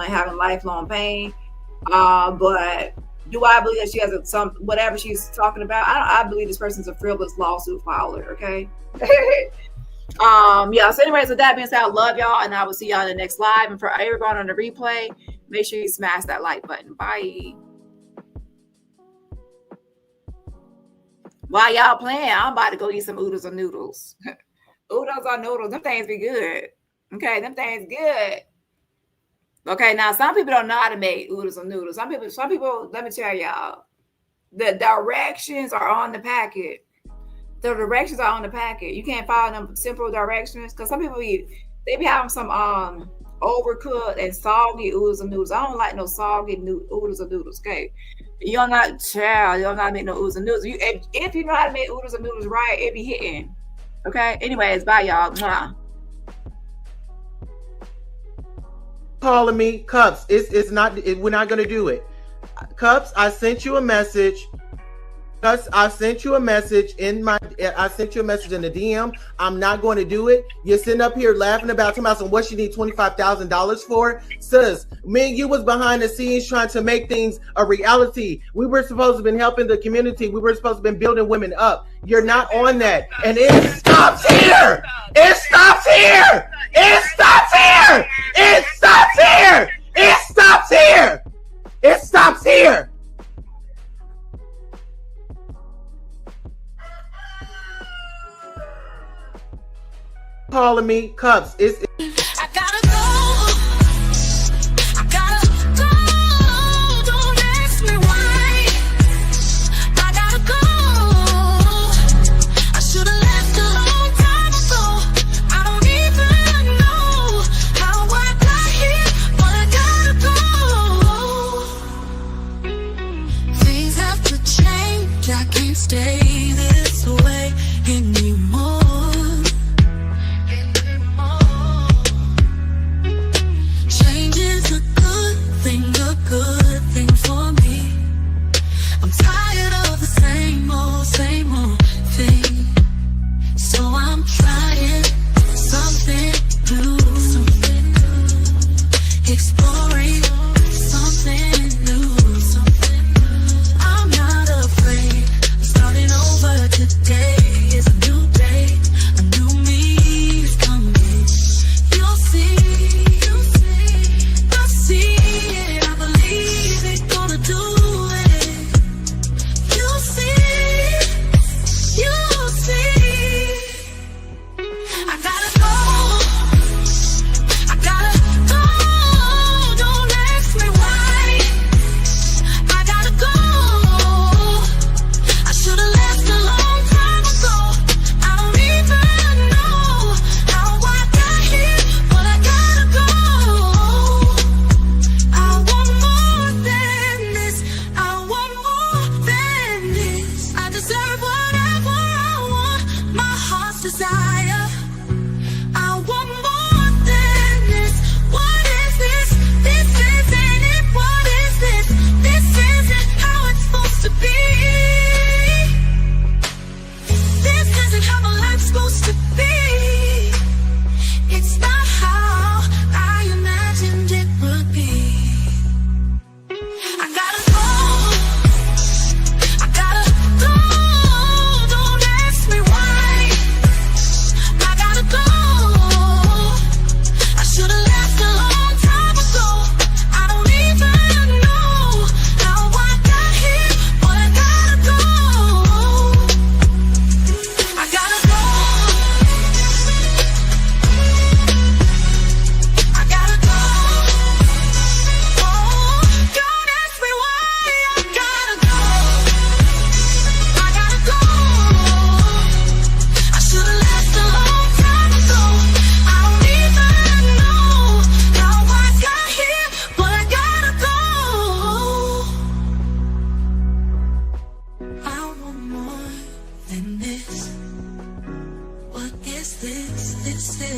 having lifelong pain, but do I believe that she has some whatever she's talking about? I believe this person's a frivolous lawsuit filer. Okay. So anyways, with that being said, I love y'all, and I will see y'all in the next live. And for everyone on the replay, make sure you smash that like button. Bye. While y'all playing, I'm about to go eat some oodles or noodles. Oodles or noodles, them things be good. Okay, them things good. Okay, now some people don't know how to make oodles or noodles. Some people, let me tell y'all, the directions are on the packet. The directions are on the packet. You can't follow them simple directions, because some people they be having some overcooked and soggy oodles and noodles. I don't like no soggy oodles and noodles. Okay, you don't know how to make no oodles and noodles. If you know how to make oodles and noodles right, it be hitting. Okay. Anyways, bye y'all. Mwah. Calling me, Cups. We're not gonna do it. Cups, I sent you a message. I sent you a message in the DM. I'm not going to do it. You're sitting up here laughing about what she need $25,000 for. Sis, me and you was behind the scenes trying to make things a reality. We were supposed to have been helping the community. We were supposed to have been building women up. You're not on that. And it stops here. It stops here. It stops here. It stops here. It stops here. It stops here. Calling me, Cups. I gotta go. I gotta go. Don't ask me why. I gotta go. I should have left a long time ago. I don't even know how I got here, but I gotta go. Things have to change. I can't stay this way anymore.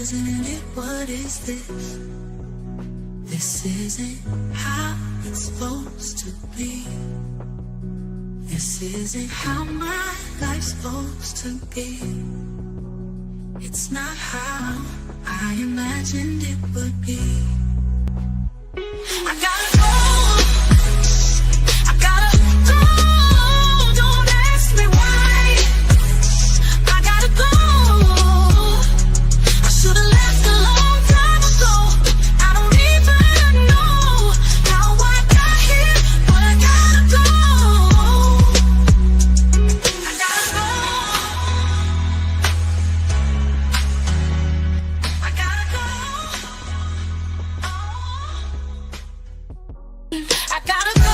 isn't it? What is this? This isn't how it's supposed to be. This isn't how my life's supposed to be. It's not how I imagined it would be. I gotta go. I gotta go. Don't ask me why. I gotta go. I should've left a long time ago. I don't even know how I got here, but I gotta go. I gotta go. I gotta go. I gotta go.